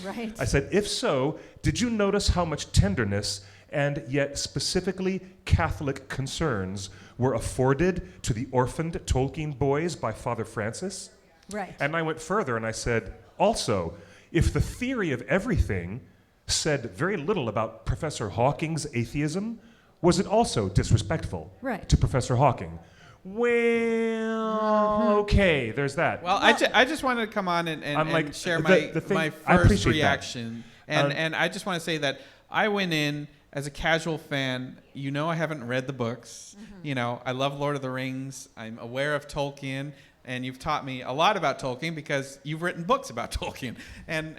Speaker 1: Right.
Speaker 2: I said, if so, did you notice how much tenderness and yet specifically Catholic concerns were afforded to the orphaned Tolkien boys by Father Francis.
Speaker 1: Right.
Speaker 2: And I went further and I said, also, if the theory of everything said very little about Professor Hawking's atheism, was it also disrespectful
Speaker 1: Right.
Speaker 2: to Professor Hawking? Well, okay, there's that.
Speaker 4: Well, I just wanted to come on and
Speaker 2: I'm like,
Speaker 4: share
Speaker 2: the thing-
Speaker 4: my
Speaker 2: I
Speaker 4: first
Speaker 2: appreciate that.
Speaker 4: reaction. And I just want to say that I went in as a casual fan. You know, I haven't read the books. You know, I love Lord of the Rings. I'm aware of Tolkien. And you've taught me a lot about Tolkien because you've written books about Tolkien and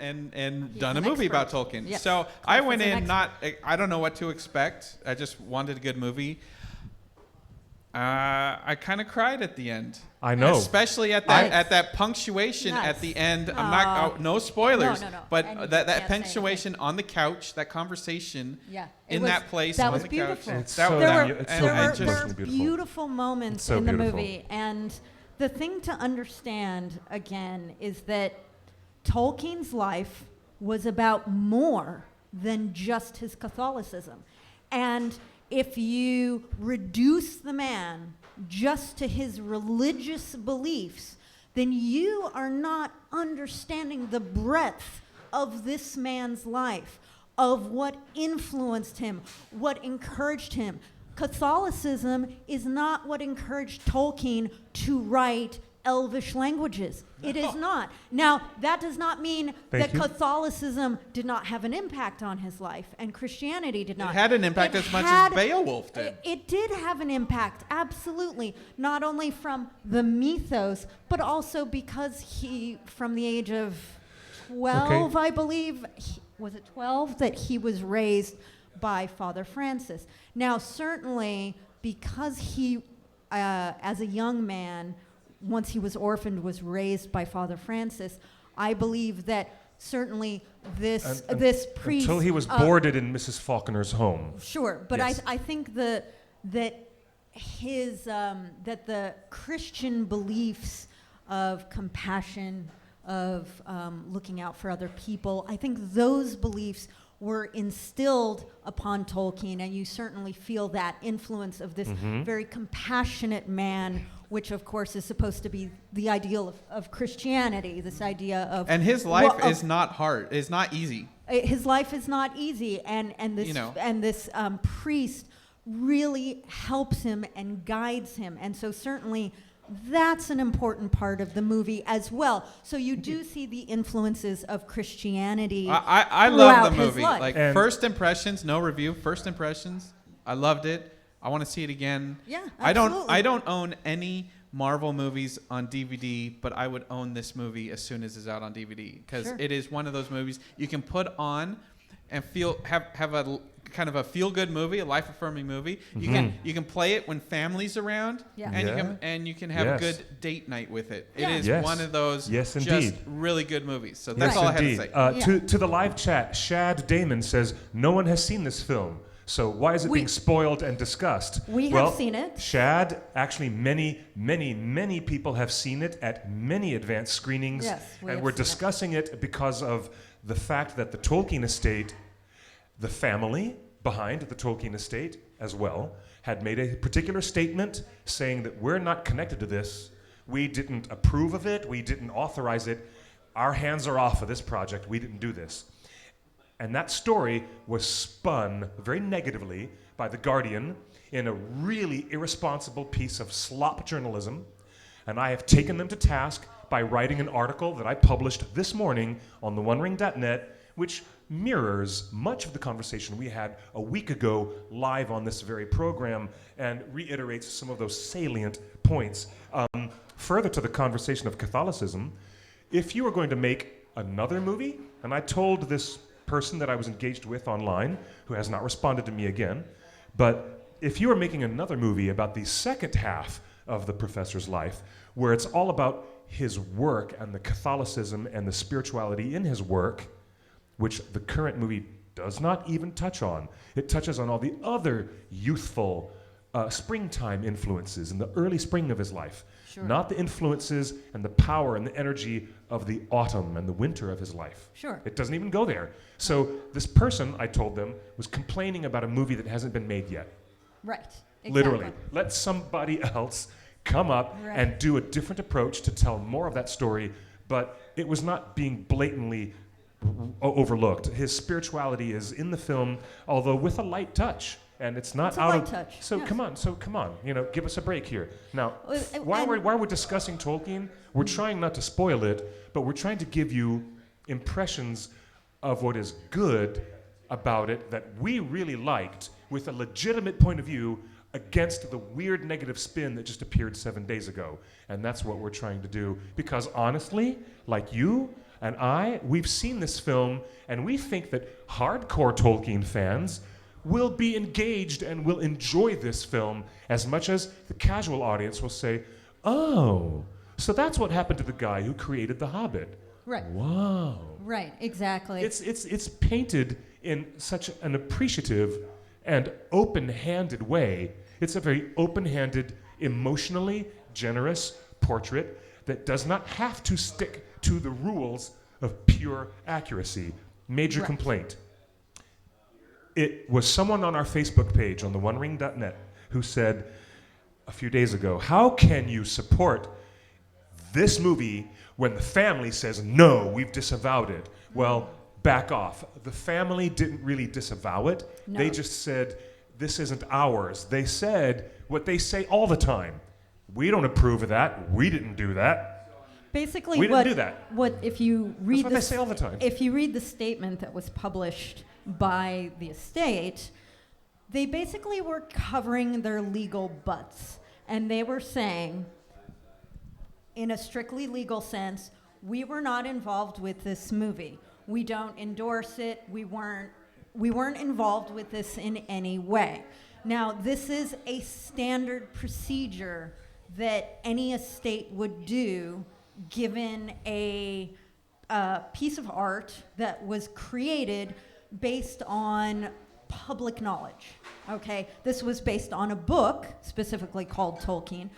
Speaker 4: done a
Speaker 1: an
Speaker 4: movie about
Speaker 1: expert.
Speaker 4: Tolkien.
Speaker 1: Yes.
Speaker 4: So I
Speaker 1: Cliff
Speaker 4: went
Speaker 1: is an
Speaker 4: in I don't know what to expect. I just wanted a good movie. I kind of cried at the end.
Speaker 2: I know.
Speaker 4: Especially at
Speaker 1: Nice.
Speaker 4: that punctuation
Speaker 1: Nice.
Speaker 4: at the end. I'm not no spoilers,
Speaker 1: No. And you
Speaker 4: but
Speaker 1: can't
Speaker 4: that
Speaker 1: say
Speaker 4: punctuation on the couch, that conversation
Speaker 1: Yeah.
Speaker 4: in that place
Speaker 1: that
Speaker 4: on
Speaker 1: was
Speaker 4: the
Speaker 1: beautiful.
Speaker 4: couch.
Speaker 2: It's
Speaker 4: that
Speaker 2: so
Speaker 4: was
Speaker 1: There
Speaker 2: damn
Speaker 1: were,
Speaker 2: beau- it's
Speaker 4: and
Speaker 2: so
Speaker 1: there
Speaker 4: I
Speaker 1: were,
Speaker 4: just-
Speaker 1: there
Speaker 2: emotionally
Speaker 1: were
Speaker 2: beautiful.
Speaker 1: beautiful moments
Speaker 2: So
Speaker 1: in the
Speaker 2: beautiful.
Speaker 1: movie. And the thing to understand, again, is that Tolkien's life was about more than just his Catholicism. And if you reduce the man just to his religious beliefs, then you are not understanding the breadth of this man's life, of what influenced him, what encouraged him. Catholicism is not what encouraged Tolkien to write Elvish languages. It is not. Now, that does not mean
Speaker 2: Thank
Speaker 1: that
Speaker 2: you.
Speaker 1: Catholicism did not have an impact on his life, and Christianity did not.
Speaker 4: It had an impact
Speaker 1: It
Speaker 4: as much
Speaker 1: had-
Speaker 4: as Beowulf did.
Speaker 1: It did have an impact, absolutely. Not only from the mythos, but also because he, from the age of 12, I believe, was it 12, that he was raised by Father Francis. Now, certainly, because he, as a young man, once he was orphaned, was raised by Father Francis, I believe that certainly this priest...
Speaker 2: Until he was boarded in Mrs. Faulkner's home.
Speaker 1: Sure, but
Speaker 2: Yes.
Speaker 1: I think that his that the Christian beliefs of compassion, of looking out for other people, I think those beliefs were instilled upon Tolkien, and you certainly feel that influence of this very compassionate man, which of course is supposed to be the ideal of Christianity, this idea of...
Speaker 4: And his life
Speaker 1: well,
Speaker 4: is not hard. It's not easy.
Speaker 1: his life is not easy, and this
Speaker 4: You know.
Speaker 1: and this priest really helps him and guides him, and so certainly that's an important part of the movie as well. So you do see the influences of Christianity.
Speaker 4: I love
Speaker 1: throughout
Speaker 4: the
Speaker 1: his
Speaker 4: movie.
Speaker 1: life.
Speaker 4: Like
Speaker 2: And-
Speaker 4: first impressions, no review. First impressions, I loved it. I want to see it again.
Speaker 1: Yeah,
Speaker 4: I
Speaker 1: absolutely.
Speaker 4: don't own any Marvel movies on DVD, but I would own this movie as soon as it's out on DVD because
Speaker 1: Sure.
Speaker 4: it is one of those movies you can put on and have a kind of a feel good movie, a life affirming movie. You can play it when family's around,
Speaker 1: Yeah.
Speaker 4: and you can have
Speaker 2: Yes.
Speaker 4: a good date night with it.
Speaker 1: Yeah.
Speaker 4: It is
Speaker 2: Yes.
Speaker 4: one of those
Speaker 2: Yes,
Speaker 4: just
Speaker 2: indeed.
Speaker 4: really good movies. So that's
Speaker 2: Yes,
Speaker 4: all I
Speaker 2: indeed.
Speaker 4: had to say.
Speaker 2: To the live chat, Shad Damon says, no one has seen this film. So why is it being spoiled and discussed?
Speaker 1: We
Speaker 2: Well,
Speaker 1: have seen it.
Speaker 2: Shad, actually many people have seen it at many advanced screenings.
Speaker 1: Yes, we
Speaker 2: and
Speaker 1: have
Speaker 2: we're
Speaker 1: seen it.
Speaker 2: discussing it because of the fact that the Tolkien Estate, the family behind the Tolkien Estate as well, had made a particular statement saying that we're not connected to this. We didn't approve of it. We didn't authorize it. Our hands are off of this project. We didn't do this. And that story was spun very negatively by The Guardian in a really irresponsible piece of slop journalism. And I have taken them to task by writing an article that I published this morning on theonering.net, which mirrors much of the conversation we had a week ago live on this very program and reiterates some of those salient points. Further to the conversation of Catholicism, if you were going to make another movie, and I told this person that I was engaged with online, who has not responded to me again, but if you were making another movie about the second half of the professor's life, where it's all about his work and the Catholicism and the spirituality in his work, which the current movie does not even touch on. It touches on all the other youthful springtime influences in the early spring of his life,
Speaker 1: Sure.
Speaker 2: not the influences and the power and the energy of the autumn and the winter of his life.
Speaker 1: Sure.
Speaker 2: It doesn't even go there. So this person, I told them, was complaining about a movie that hasn't been made yet.
Speaker 1: Right. Exactly.
Speaker 2: Literally. Let somebody else come up
Speaker 1: Right.
Speaker 2: and do a different approach to tell more of that story, but it was not being blatantly overlooked. His spirituality is in the film, although with a light touch. And it's not
Speaker 1: It's a
Speaker 2: out
Speaker 1: light
Speaker 2: of
Speaker 1: touch,
Speaker 2: So
Speaker 1: yes.
Speaker 2: come on, give us a break here. Now,
Speaker 1: Well,
Speaker 2: while
Speaker 1: and-
Speaker 2: we're discussing Tolkien, we're trying not to spoil it, but we're trying to give you impressions of what is good about it that we really liked with a legitimate point of view against the weird negative spin that just appeared 7 days ago. And that's what we're trying to do. Because honestly, like you and we've seen this film, and we think that hardcore Tolkien fans will be engaged and will enjoy this film as much as the casual audience will say, oh, so that's what happened to the guy who created The Hobbit.
Speaker 1: Right.
Speaker 2: Wow.
Speaker 1: Right. Exactly.
Speaker 2: It's painted in such an appreciative and open-handed way. It's a very open-handed, emotionally generous portrait that does not have to stick to the rules of pure accuracy. Major
Speaker 1: Right.
Speaker 2: complaint. It was someone on our Facebook page on the onering.net who said a few days ago, how can you support this movie when the family says, no, we've disavowed it? Well, back off. The family didn't really disavow it.
Speaker 1: No.
Speaker 2: They just said, this isn't ours. They said what they say all the time. We don't approve of that. We didn't do that.
Speaker 1: Basically,
Speaker 2: We didn't
Speaker 1: what,
Speaker 2: do that.
Speaker 1: what if you read
Speaker 2: That's what they say all the time.
Speaker 1: If you read the statement that was published by the estate, they basically were covering their legal butts, and they were saying, in a strictly legal sense, we were not involved with this movie. We don't endorse it. We weren't involved with this in any way. Now, this is a standard procedure that any estate would do given a piece of art that was created based on public knowledge. Okay, this was based on a book specifically called Tolkien,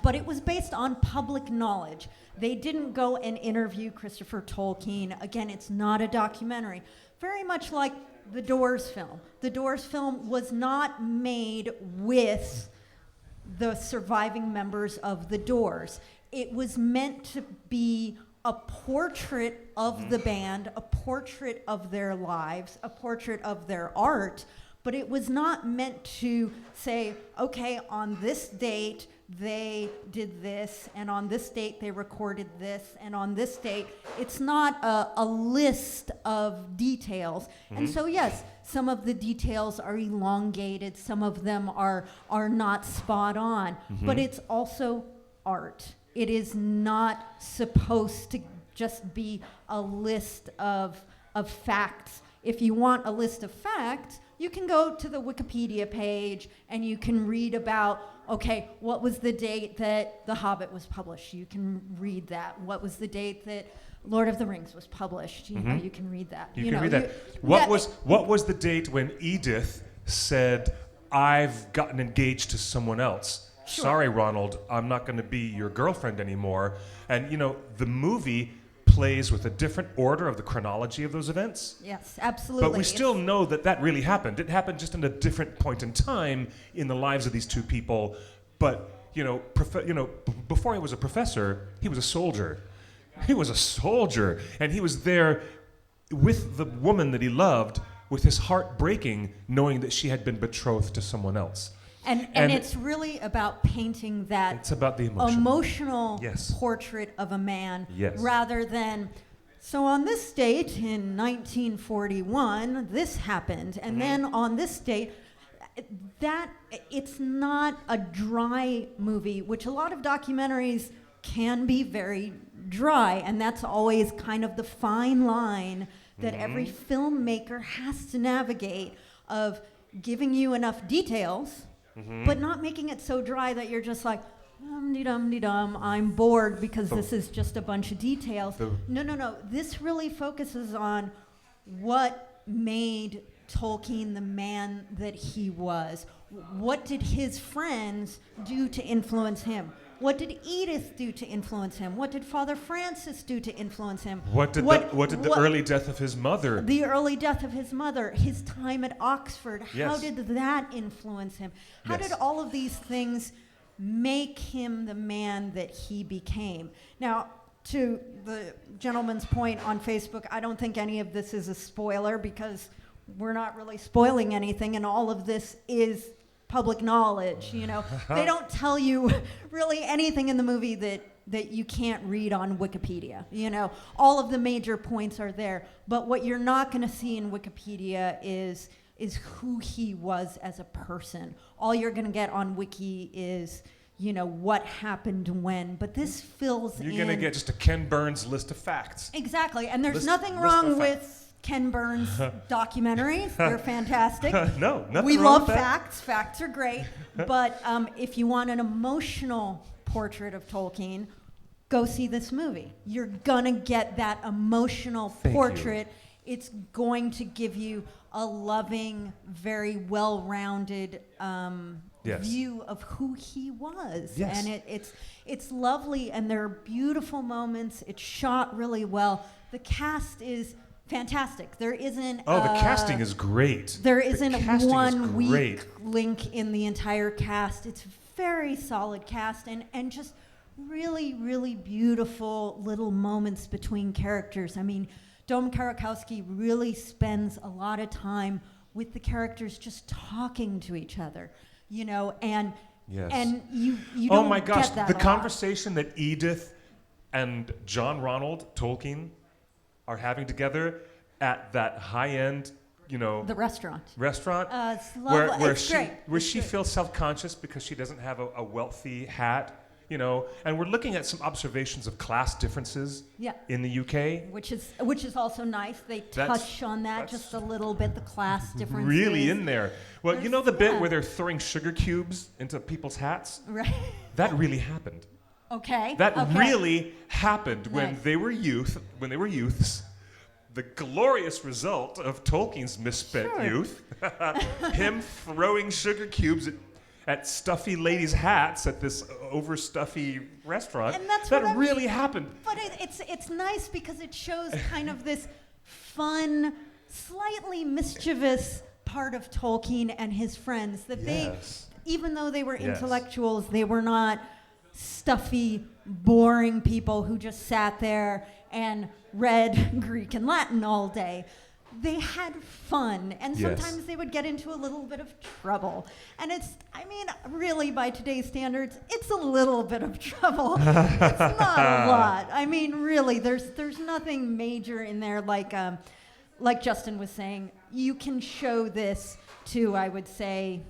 Speaker 1: but it was based on public knowledge. They didn't go and interview Christopher Tolkien. Again, it's not a documentary. Very much like the Doors film. The Doors film was not made with the surviving members of the Doors. It was meant to be a portrait of the band, a portrait of their lives, a portrait of their art, but it was not meant to say, okay, on this date they did this, and on this date they recorded this, and on this date. It's not a list of details. And so yes, some of the details are elongated, some of them are not spot on, but it's also art. It is not supposed to just be a list of facts. If you want a list of facts, you can go to the Wikipedia page and you can read about, okay, what was the date that The Hobbit was published? You can read that. What was the date that Lord of the Rings was published? You know, you can read that.
Speaker 2: You can
Speaker 1: know,
Speaker 2: read that. What was the date when Edith said, I've gotten engaged to someone else?
Speaker 1: Sure.
Speaker 2: Sorry, Ronald, I'm not going to be your girlfriend anymore. And, the movie plays with a different order of the chronology of those events.
Speaker 1: Yes, absolutely.
Speaker 2: But we still know that really happened. It happened just in a different point in time in the lives of these two people. But, before he was a professor, he was a soldier. He was a soldier. And he was there with the woman that he loved, with his heart breaking, knowing that she had been betrothed to someone else.
Speaker 1: And it's really about painting that
Speaker 2: It's about the emotion.
Speaker 1: emotional
Speaker 2: Yes.
Speaker 1: portrait of a man
Speaker 2: Yes.
Speaker 1: rather than, so on this date in 1941, this happened. And then on this date, that it's not a dry movie, which a lot of documentaries can be very dry. And that's always kind of the fine line that every filmmaker has to navigate of giving you enough details, but not making it so dry that you're just like, dum-de-dum-de-dum, I'm bored because this is just a bunch of details. No. This really focuses on what made Tolkien the man that he was. what did his friends do to influence him? What did Edith do to influence him? What did Father Francis do to influence him?
Speaker 2: What did the early death of his mother?
Speaker 1: The early death of his mother, his time at Oxford, how
Speaker 2: Yes.
Speaker 1: did that influence him? How
Speaker 2: Yes.
Speaker 1: did all of these things make him the man that he became? Now, to the gentleman's point on Facebook, I don't think any of this is a spoiler because we're not really spoiling anything, and all of this is public knowledge. You know, they don't tell you really anything in the movie that you can't read on Wikipedia. You know, all of the major points are there, but what you're not going to see in Wikipedia is who he was as a person. All you're going to get on Wiki is, you know, what happened when, but this fills in.
Speaker 2: You're going to get just a Ken Burns list of facts.
Speaker 1: Exactly, and there's
Speaker 2: List-
Speaker 1: nothing
Speaker 2: list
Speaker 1: wrong
Speaker 2: of
Speaker 1: with Ken Burns documentaries. They're fantastic.
Speaker 2: No, nothing
Speaker 1: We
Speaker 2: wrong
Speaker 1: love
Speaker 2: with that.
Speaker 1: facts. Facts are great. But if you want an emotional portrait of Tolkien, go see this movie. You're going to get that emotional
Speaker 2: Thank you.
Speaker 1: portrait. It's going to give you a loving, very well-rounded
Speaker 2: Yes.
Speaker 1: view of who he was.
Speaker 2: Yes.
Speaker 1: And it's lovely, and there are beautiful moments. It's shot really well. The cast is fantastic. There isn't
Speaker 2: Oh, the casting is great.
Speaker 1: there
Speaker 2: The
Speaker 1: isn't
Speaker 2: casting is
Speaker 1: one weak
Speaker 2: great.
Speaker 1: link in the entire cast. It's very solid cast, and just really, really beautiful little moments between characters. I mean, Dom Karakowski really spends a lot of time with the characters just talking to each other, you know, and
Speaker 2: Yes.
Speaker 1: and you
Speaker 2: Oh
Speaker 1: don't
Speaker 2: my gosh,
Speaker 1: get that
Speaker 2: the
Speaker 1: a lot.
Speaker 2: conversation that Edith and John Ronald Tolkien are having together at that high-end, you know,
Speaker 1: The restaurant.
Speaker 2: restaurant
Speaker 1: It's lovely.
Speaker 2: where
Speaker 1: It's
Speaker 2: she
Speaker 1: great.
Speaker 2: where
Speaker 1: It's
Speaker 2: she
Speaker 1: great.
Speaker 2: feels self-conscious because she doesn't have a wealthy hat, you know, and we're looking at some observations of class differences
Speaker 1: Yeah.
Speaker 2: in the UK.
Speaker 1: Which is also nice. They
Speaker 2: That's-
Speaker 1: touch on that
Speaker 2: that's
Speaker 1: just a little bit, the class differences.
Speaker 2: Really in there. Well, you know the
Speaker 1: There's-
Speaker 2: bit
Speaker 1: yeah.
Speaker 2: where they're throwing sugar cubes into people's hats?
Speaker 1: Right.
Speaker 2: That really happened.
Speaker 1: Okay.
Speaker 2: That
Speaker 1: okay.
Speaker 2: really happened when
Speaker 1: Nice.
Speaker 2: they were youths. The glorious result of Tolkien's misspent
Speaker 1: Sure.
Speaker 2: youth, him throwing sugar cubes at stuffy ladies' hats at this overstuffy restaurant.
Speaker 1: And that's
Speaker 2: that
Speaker 1: what I'm-
Speaker 2: really happened.
Speaker 1: But it's nice because it shows kind of this fun, slightly mischievous part of Tolkien and his friends that
Speaker 2: Yes.
Speaker 1: they, even though they were
Speaker 2: Yes.
Speaker 1: intellectuals, they were not stuffy, boring people who just sat there and read Greek and Latin all day. They had fun, and
Speaker 2: Yes.
Speaker 1: sometimes they would get into a little bit of trouble. And I mean, really, by today's standards, it's a little bit of trouble. It's not a lot. I mean, really, there's nothing major in there. Like Justin was saying, you can show this to, I would say,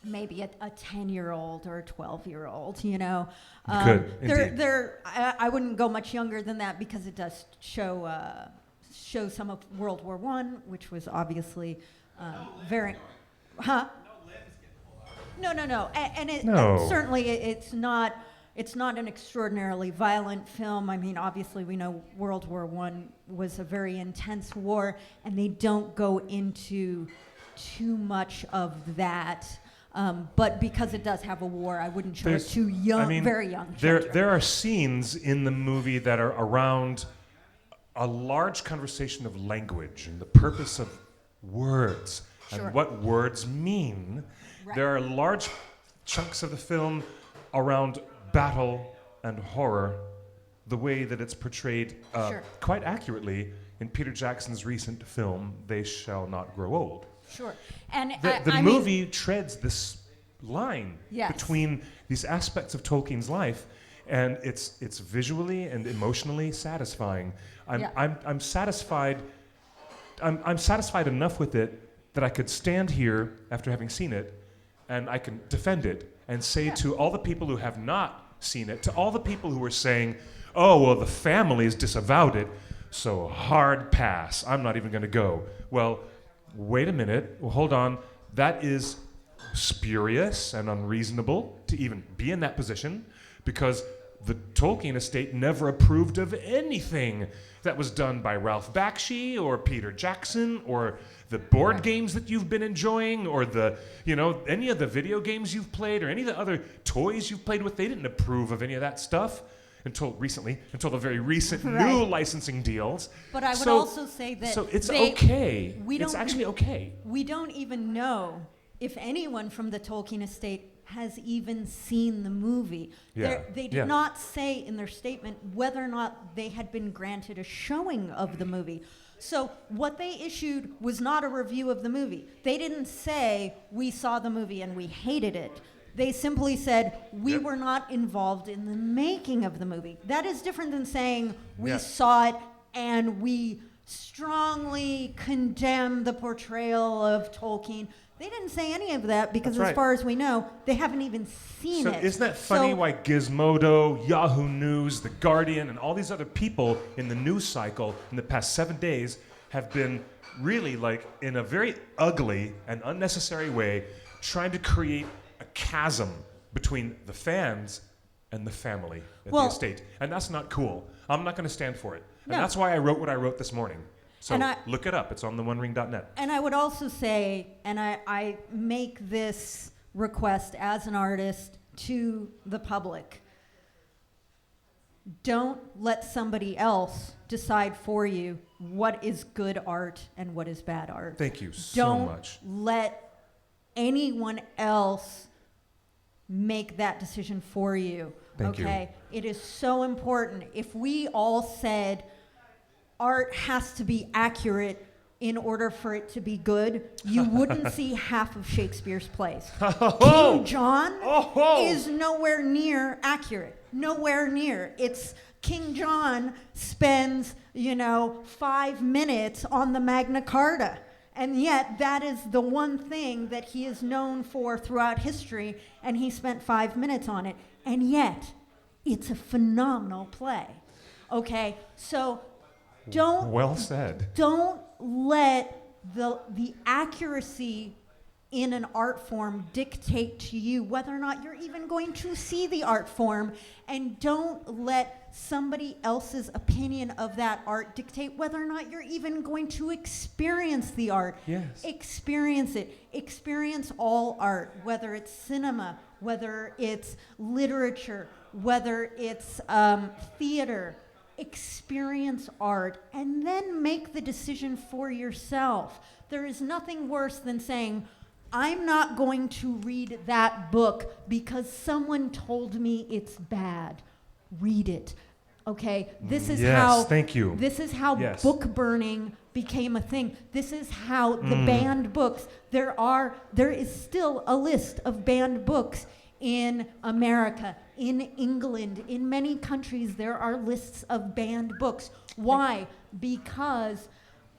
Speaker 1: maybe a 10-year-old or a 12-year-old, you know.
Speaker 2: Good, indeed.
Speaker 1: I wouldn't go much younger than that because it does show some of World War I, which was obviously very... Huh? No. And
Speaker 2: No.
Speaker 1: certainly it's not an extraordinarily violent film. I mean, obviously we know World War I was a very intense war, and they don't go into too much of that. But because it does have a war, I wouldn't show it to very young children.
Speaker 2: There are scenes in the movie that are around a large conversation of language and the purpose of words
Speaker 1: Sure.
Speaker 2: and what words mean.
Speaker 1: Right.
Speaker 2: There are large chunks of the film around battle and horror, the way that it's portrayed
Speaker 1: Sure.
Speaker 2: quite accurately in Peter Jackson's recent film, They Shall Not Grow Old.
Speaker 1: Sure. And
Speaker 2: The
Speaker 1: I
Speaker 2: movie
Speaker 1: mean,
Speaker 2: treads this line
Speaker 1: Yes.
Speaker 2: between these aspects of Tolkien's life, and it's visually and emotionally satisfying.
Speaker 1: Yeah.
Speaker 2: I'm satisfied. I'm satisfied enough with it that I could stand here after having seen it, and I can defend it and say to all the people who have not seen it, to all the people who are saying, "Oh, well, the families disavowed it, so hard pass. I'm not even going to go." Well, wait a minute. Well, hold on. That is spurious and unreasonable to even be in that position, because the Tolkien Estate never approved of anything that was done by Ralph Bakshi or Peter Jackson or the board games that you've been enjoying or any of the video games you've played or any of the other toys you've played with. They didn't approve of any of that stuff until the very recent new licensing deals.
Speaker 1: But I would also say that
Speaker 2: so it's okay.
Speaker 1: It's
Speaker 2: actually okay.
Speaker 1: We don't even know if anyone from the Tolkien Estate has even seen the movie.
Speaker 2: Yeah.
Speaker 1: They did not say in their statement whether or not they had been granted a showing of the movie. So what they issued was not a review of the movie. They didn't say, we saw the movie and we hated it. They simply said, we were not involved in the making of the movie. That is different than saying, we saw it and we strongly condemn the portrayal of Tolkien. They didn't say any of that because as far as we know, they haven't even seen it.
Speaker 2: Isn't that funny why Gizmodo, Yahoo News, The Guardian, and all these other people in the news cycle in the past 7 days have been really, in a very ugly and unnecessary way, trying to create a chasm between the fans and the family at the estate. And that's not cool. I'm not going to stand for it. And that's why I wrote what I wrote this morning. So look it up. It's on theonering.net.
Speaker 1: And I would also say, and I make this request as an artist to the public, don't let somebody else decide for you what is good art and what is bad art.
Speaker 2: Thank you so much.
Speaker 1: Don't let anyone else make that decision for you.
Speaker 2: Thank you.
Speaker 1: It is so important. If we all said art has to be accurate in order for it to be good, you wouldn't see half of Shakespeare's plays. King John is nowhere near accurate. Nowhere near. It's King John spends, 5 minutes on the Magna Carta. And yet that is the one thing that he is known for throughout history, and he spent 5 minutes on it. And yet, it's a phenomenal play. Okay? So
Speaker 2: well said.
Speaker 1: Don't let the accuracy in an art form dictate to you whether or not you're even going to see the art form, and don't let somebody else's opinion of that art dictate whether or not you're even going to experience the art.
Speaker 2: Yes.
Speaker 1: Experience it. Experience all art, whether it's cinema, whether it's literature, whether it's theater. Experience art and then make the decision for yourself. There is nothing worse than saying, I'm not going to read that book because someone told me it's bad. Read it. Okay? This is
Speaker 2: thank you.
Speaker 1: This is how book burning became a thing. This is how the banned books, there is still a list of banned books in America, in England, in many countries, there are lists of banned books. Why? Because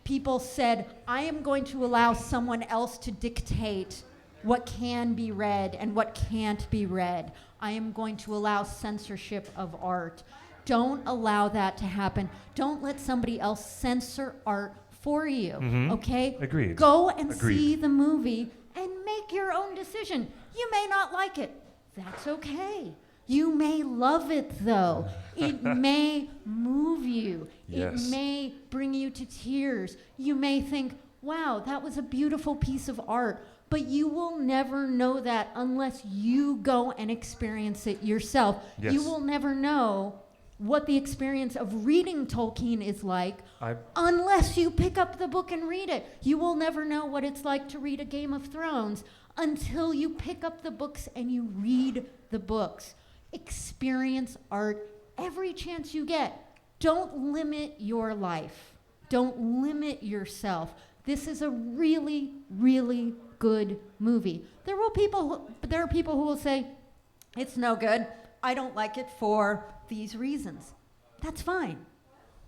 Speaker 1: people said, I am going to allow someone else to dictate what can be read and what can't be read. I am going to allow censorship of art. Don't allow that to happen. Don't let somebody else censor art for you, okay?
Speaker 2: Agreed.
Speaker 1: Go and see the movie and make your own decision. You may not like it. That's okay. You may love it, though. It may move you.
Speaker 2: Yes.
Speaker 1: It may bring you to tears. You may think, wow, that was a beautiful piece of art. But you will never know that unless you go and experience it yourself.
Speaker 2: Yes.
Speaker 1: You will never know what the experience of reading Tolkien is like unless you pick up the book and read it. You will never know what it's like to read a Game of Thrones until you pick up the books and you read the books. Experience art every chance you get. Don't limit your life. Don't limit yourself. This is a really, really good movie. There are people who will say, it's no good. I don't like it for these reasons. That's fine.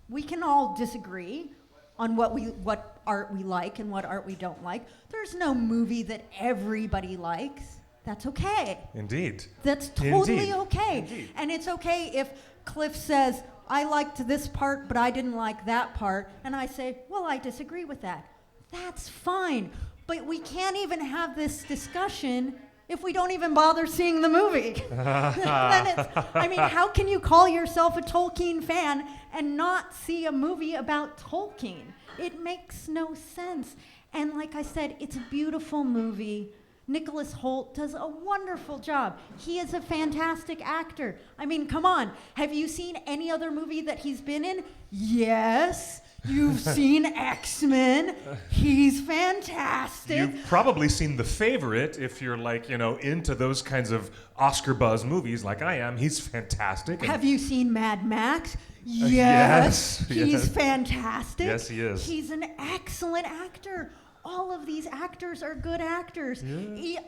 Speaker 1: We can all disagree on what art we like and what art we don't like. There's no movie that everybody likes. That's okay.
Speaker 2: Indeed.
Speaker 1: That's totally okay.
Speaker 2: Indeed.
Speaker 1: And it's okay if Cliff says, I liked this part, but I didn't like that part. And I say, well, I disagree with that. That's fine. But we can't even have this discussion if we don't even bother seeing the movie? Then I mean, how can you call yourself a Tolkien fan and not see a movie about Tolkien? It makes no sense. And like I said, it's a beautiful movie. Nicholas Hoult does a wonderful job. He is a fantastic actor. I mean, come on. Have you seen any other movie that he's been in? Yes. You've seen X-Men. He's fantastic.
Speaker 2: You've probably seen The Favorite if you're like, into those kinds of Oscar buzz movies like I am. He's fantastic.
Speaker 1: Have you seen Mad Max? Yes. He's
Speaker 2: yes.
Speaker 1: fantastic.
Speaker 2: Yes, he is.
Speaker 1: He's an excellent actor. All of these actors are good actors.
Speaker 2: Yeah.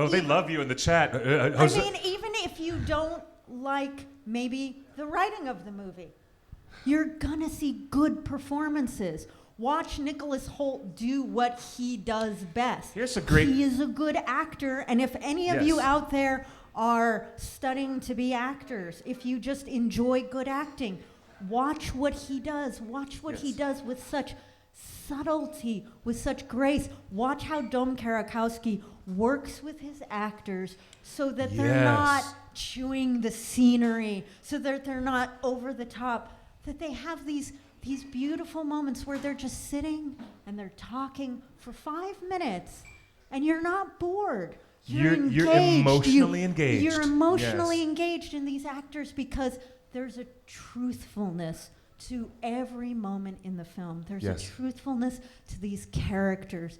Speaker 1: They
Speaker 2: love you in the chat.
Speaker 1: Even if you don't like maybe the writing of the movie, you're gonna see good performances. Watch Nicholas Hoult do what he does best.
Speaker 2: He
Speaker 1: is a good actor, and if any of you
Speaker 2: Yes.
Speaker 1: out there are studying to be actors, if you just enjoy good acting, watch what he does. Watch what he
Speaker 2: Yes.
Speaker 1: does with such subtlety, with such grace. Watch how Dom Karakowski works with his actors so that they're
Speaker 2: Yes.
Speaker 1: not chewing the scenery, so that they're not over the top, that they have these beautiful moments where they're just sitting and they're talking for 5 minutes and you're not bored. You're
Speaker 2: emotionally engaged.
Speaker 1: You're emotionally
Speaker 2: Yes.
Speaker 1: engaged in these actors because there's a truthfulness to every moment in the film. There's
Speaker 2: Yes.
Speaker 1: a truthfulness to these characters.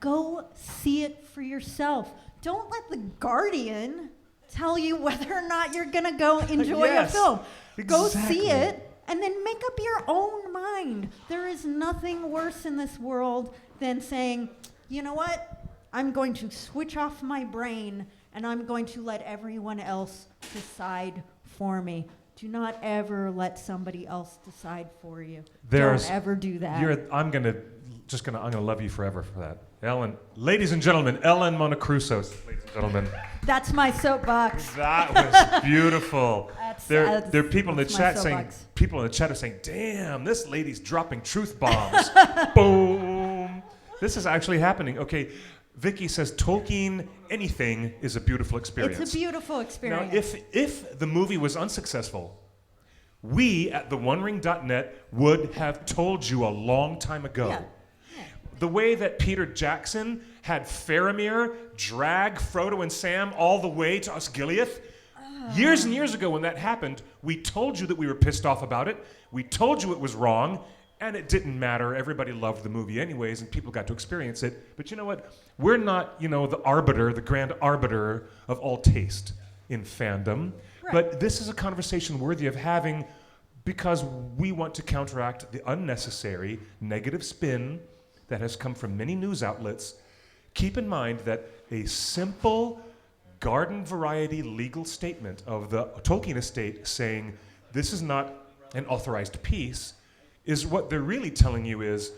Speaker 1: Go see it for yourself. Don't let The Guardian tell you whether or not you're going to go enjoy
Speaker 2: Yes,
Speaker 1: a film. Go
Speaker 2: exactly.
Speaker 1: see it and then make up your own mind. There is nothing worse in this world than saying, you know what? I'm going to switch off my brain and I'm going to let everyone else decide for me. Do not ever let somebody else decide for you. Don't ever do that.
Speaker 2: I'm gonna love you forever for that, Ellen. Ladies and gentlemen, Ellen Monocrusoe. Ladies and gentlemen,
Speaker 1: That's my soapbox.
Speaker 2: that was beautiful. There are people in the
Speaker 1: that's my
Speaker 2: chat saying.
Speaker 1: soapbox.
Speaker 2: People in the chat are saying, "Damn, this lady's dropping truth bombs." Boom. This is actually happening. Okay. Vicky says Tolkien anything is a beautiful experience.
Speaker 1: It's a beautiful experience.
Speaker 2: Now, if the movie was unsuccessful, we at theonering.net would have told you a long time ago.
Speaker 1: Yeah.
Speaker 2: The way that Peter Jackson had Faramir drag Frodo and Sam all the way to Osgiliath, years and years ago when that happened, we told you that we were pissed off about it. We told you it was wrong. And it didn't matter. Everybody loved the movie anyways, and people got to experience it. But you know what? We're not, the grand arbiter of all taste in fandom.
Speaker 1: Right.
Speaker 2: But this is a conversation worthy of having because we want to counteract the unnecessary negative spin that has come from many news outlets. Keep in mind that a simple garden variety legal statement of the Tolkien Estate saying this is not an authorized piece is what they're really telling you is,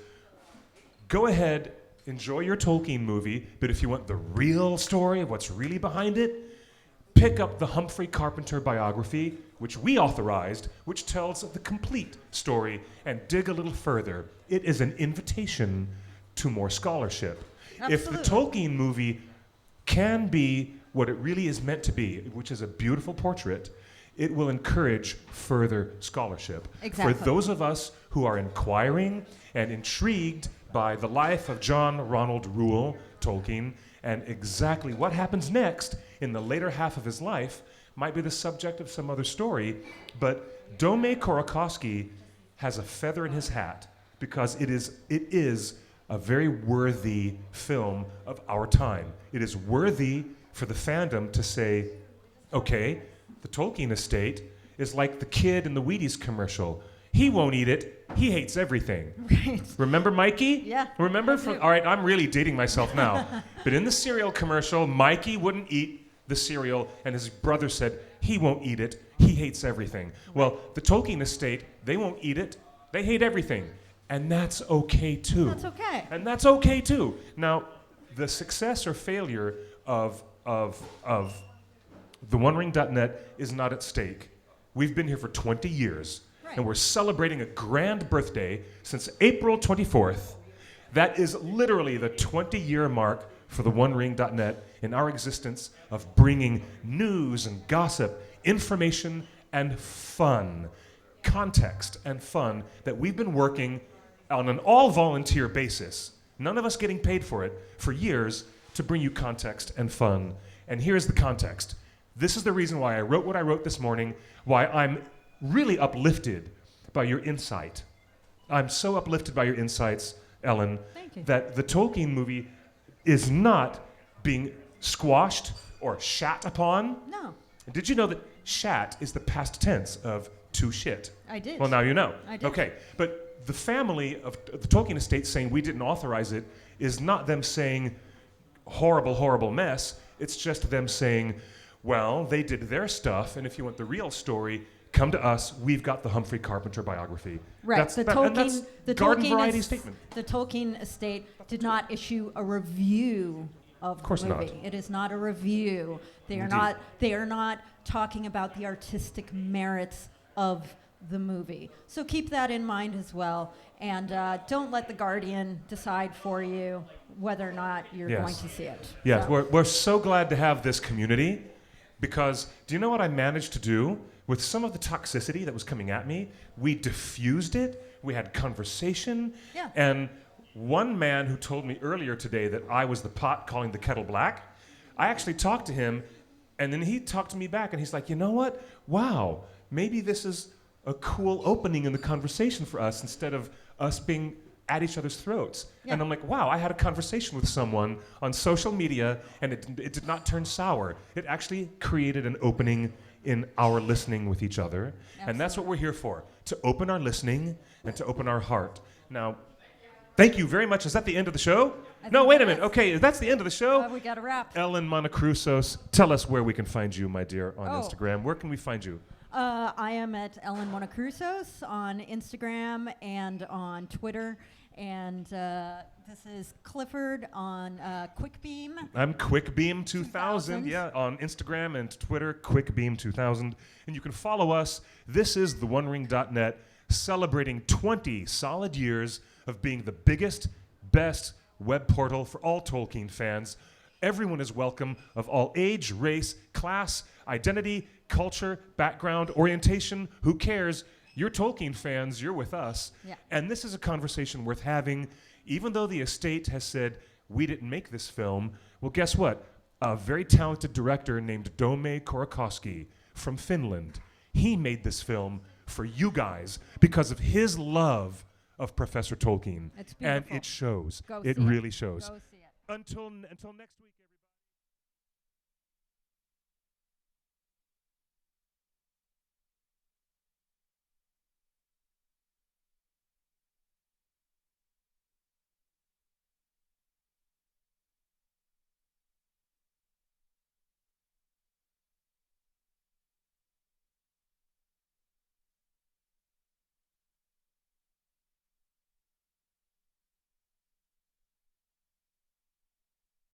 Speaker 2: go ahead, enjoy your Tolkien movie, but if you want the real story of what's really behind it, pick up the Humphrey Carpenter biography, which we authorized, which tells the complete story, and dig a little further. It is an invitation to more scholarship.
Speaker 1: Absolutely.
Speaker 2: If the Tolkien movie can be what it really is meant to be, which is a beautiful portrait, it will encourage further scholarship.
Speaker 1: Exactly.
Speaker 2: For those of us who are inquiring and intrigued by the life of John Ronald Reuel, Tolkien, and exactly what happens next in the later half of his life might be the subject of some other story, but Dome Korakowski has a feather in his hat because it is a very worthy film of our time. It is worthy for the fandom to say, okay, the Tolkien Estate is like the kid in the Wheaties commercial. He won't eat it. He hates everything.
Speaker 1: Right.
Speaker 2: Remember Mikey?
Speaker 1: Yeah.
Speaker 2: Remember? All right, I'm really dating myself now. But in the cereal commercial, Mikey wouldn't eat the cereal, and his brother said, he won't eat it. He hates everything. Well, the Tolkien Estate, they won't eat it. They hate everything. And that's okay, too.
Speaker 1: That's okay.
Speaker 2: And that's okay, too. Now, the success or failure of theonering.net is not at stake. We've been here for 20 years,
Speaker 1: Right.
Speaker 2: and we're celebrating a grand birthday since April 24th. That is literally the 20-year mark for theonering.net, in our existence of bringing news and gossip, information and fun, context and fun that we've been working on an all-volunteer basis, none of us getting paid for it, for years to bring you context and fun. And here's the context. This is the reason why I wrote what I wrote this morning, why I'm really uplifted by your insight. I'm so uplifted by your insights, Ellen,
Speaker 1: Thank you.
Speaker 2: that the Tolkien movie is not being squashed or shat upon.
Speaker 1: No,
Speaker 2: Did you know that shat is the past tense of to shit?
Speaker 1: I did.
Speaker 2: Well, now you know.
Speaker 1: I did.
Speaker 2: Okay, but the family of the Tolkien Estate saying we didn't authorize it is not them saying horrible, horrible mess. It's just them saying, well, they did their stuff, and if you want the real story, come to us. We've got the Humphrey Carpenter biography.
Speaker 1: Right.
Speaker 2: That's
Speaker 1: The
Speaker 2: garden
Speaker 1: Tolkien
Speaker 2: variety
Speaker 1: es-
Speaker 2: statement.
Speaker 1: The Tolkien Estate did not issue a review of
Speaker 2: course
Speaker 1: the movie.
Speaker 2: not.
Speaker 1: It is not a review. They are
Speaker 2: Indeed.
Speaker 1: not. They are not talking about the artistic merits of the movie. So keep that in mind as well, and don't let the Guardian decide for you whether or not you're
Speaker 2: Yes.
Speaker 1: going to see it.
Speaker 2: Yes,
Speaker 1: So-
Speaker 2: we're so glad to have this community because do you know what I managed to do with some of the toxicity that was coming at me? We diffused it, we had conversation,
Speaker 1: Yeah.
Speaker 2: and one man who told me earlier today that I was the pot calling the kettle black, I actually talked to him, and then he talked to me back, and he's like, you know what? Wow, maybe this is a cool opening in the conversation for us instead of us being at each other's throats.
Speaker 1: Yeah.
Speaker 2: And I'm like, wow, I had a conversation with someone on social media, and it did not turn sour. It actually created an opening in our listening with each other. And that's what we're here for, to open our listening and to open our heart. Now, thank you very much. Is that the end of the show?
Speaker 1: I
Speaker 2: No,
Speaker 1: think
Speaker 2: wait a
Speaker 1: it
Speaker 2: minute.
Speaker 1: is.
Speaker 2: Okay, that's the end of the show.
Speaker 1: we got a wrap.
Speaker 2: Ellen Monacrusos, tell us where we can find you, my dear, on
Speaker 1: Oh.
Speaker 2: Instagram. Where can we find you?
Speaker 1: I am at Ellen Monacrusos on Instagram and on Twitter. And this is Clifford on QuickBeam.
Speaker 2: I'm QuickBeam2000,
Speaker 1: 2000.
Speaker 2: yeah, on Instagram and Twitter, QuickBeam2000. And you can follow us. This is theonering.net, celebrating 20 solid years of being the biggest, best web portal for all Tolkien fans. Everyone is welcome, of all age, race, class, identity, culture, background, orientation. Who cares? You're Tolkien fans, you're with us.
Speaker 1: Yeah.
Speaker 2: And this is a conversation worth having, even though the estate has said, we didn't make this film. Well, guess what? A very talented director named Dome Korakowski from Finland, he made this film for you guys because of his love of Professor Tolkien.
Speaker 1: It's
Speaker 2: And
Speaker 1: beautiful.
Speaker 2: it shows.
Speaker 1: Go
Speaker 2: It
Speaker 1: see it.
Speaker 2: really shows.
Speaker 1: Go see it.
Speaker 2: Until next week.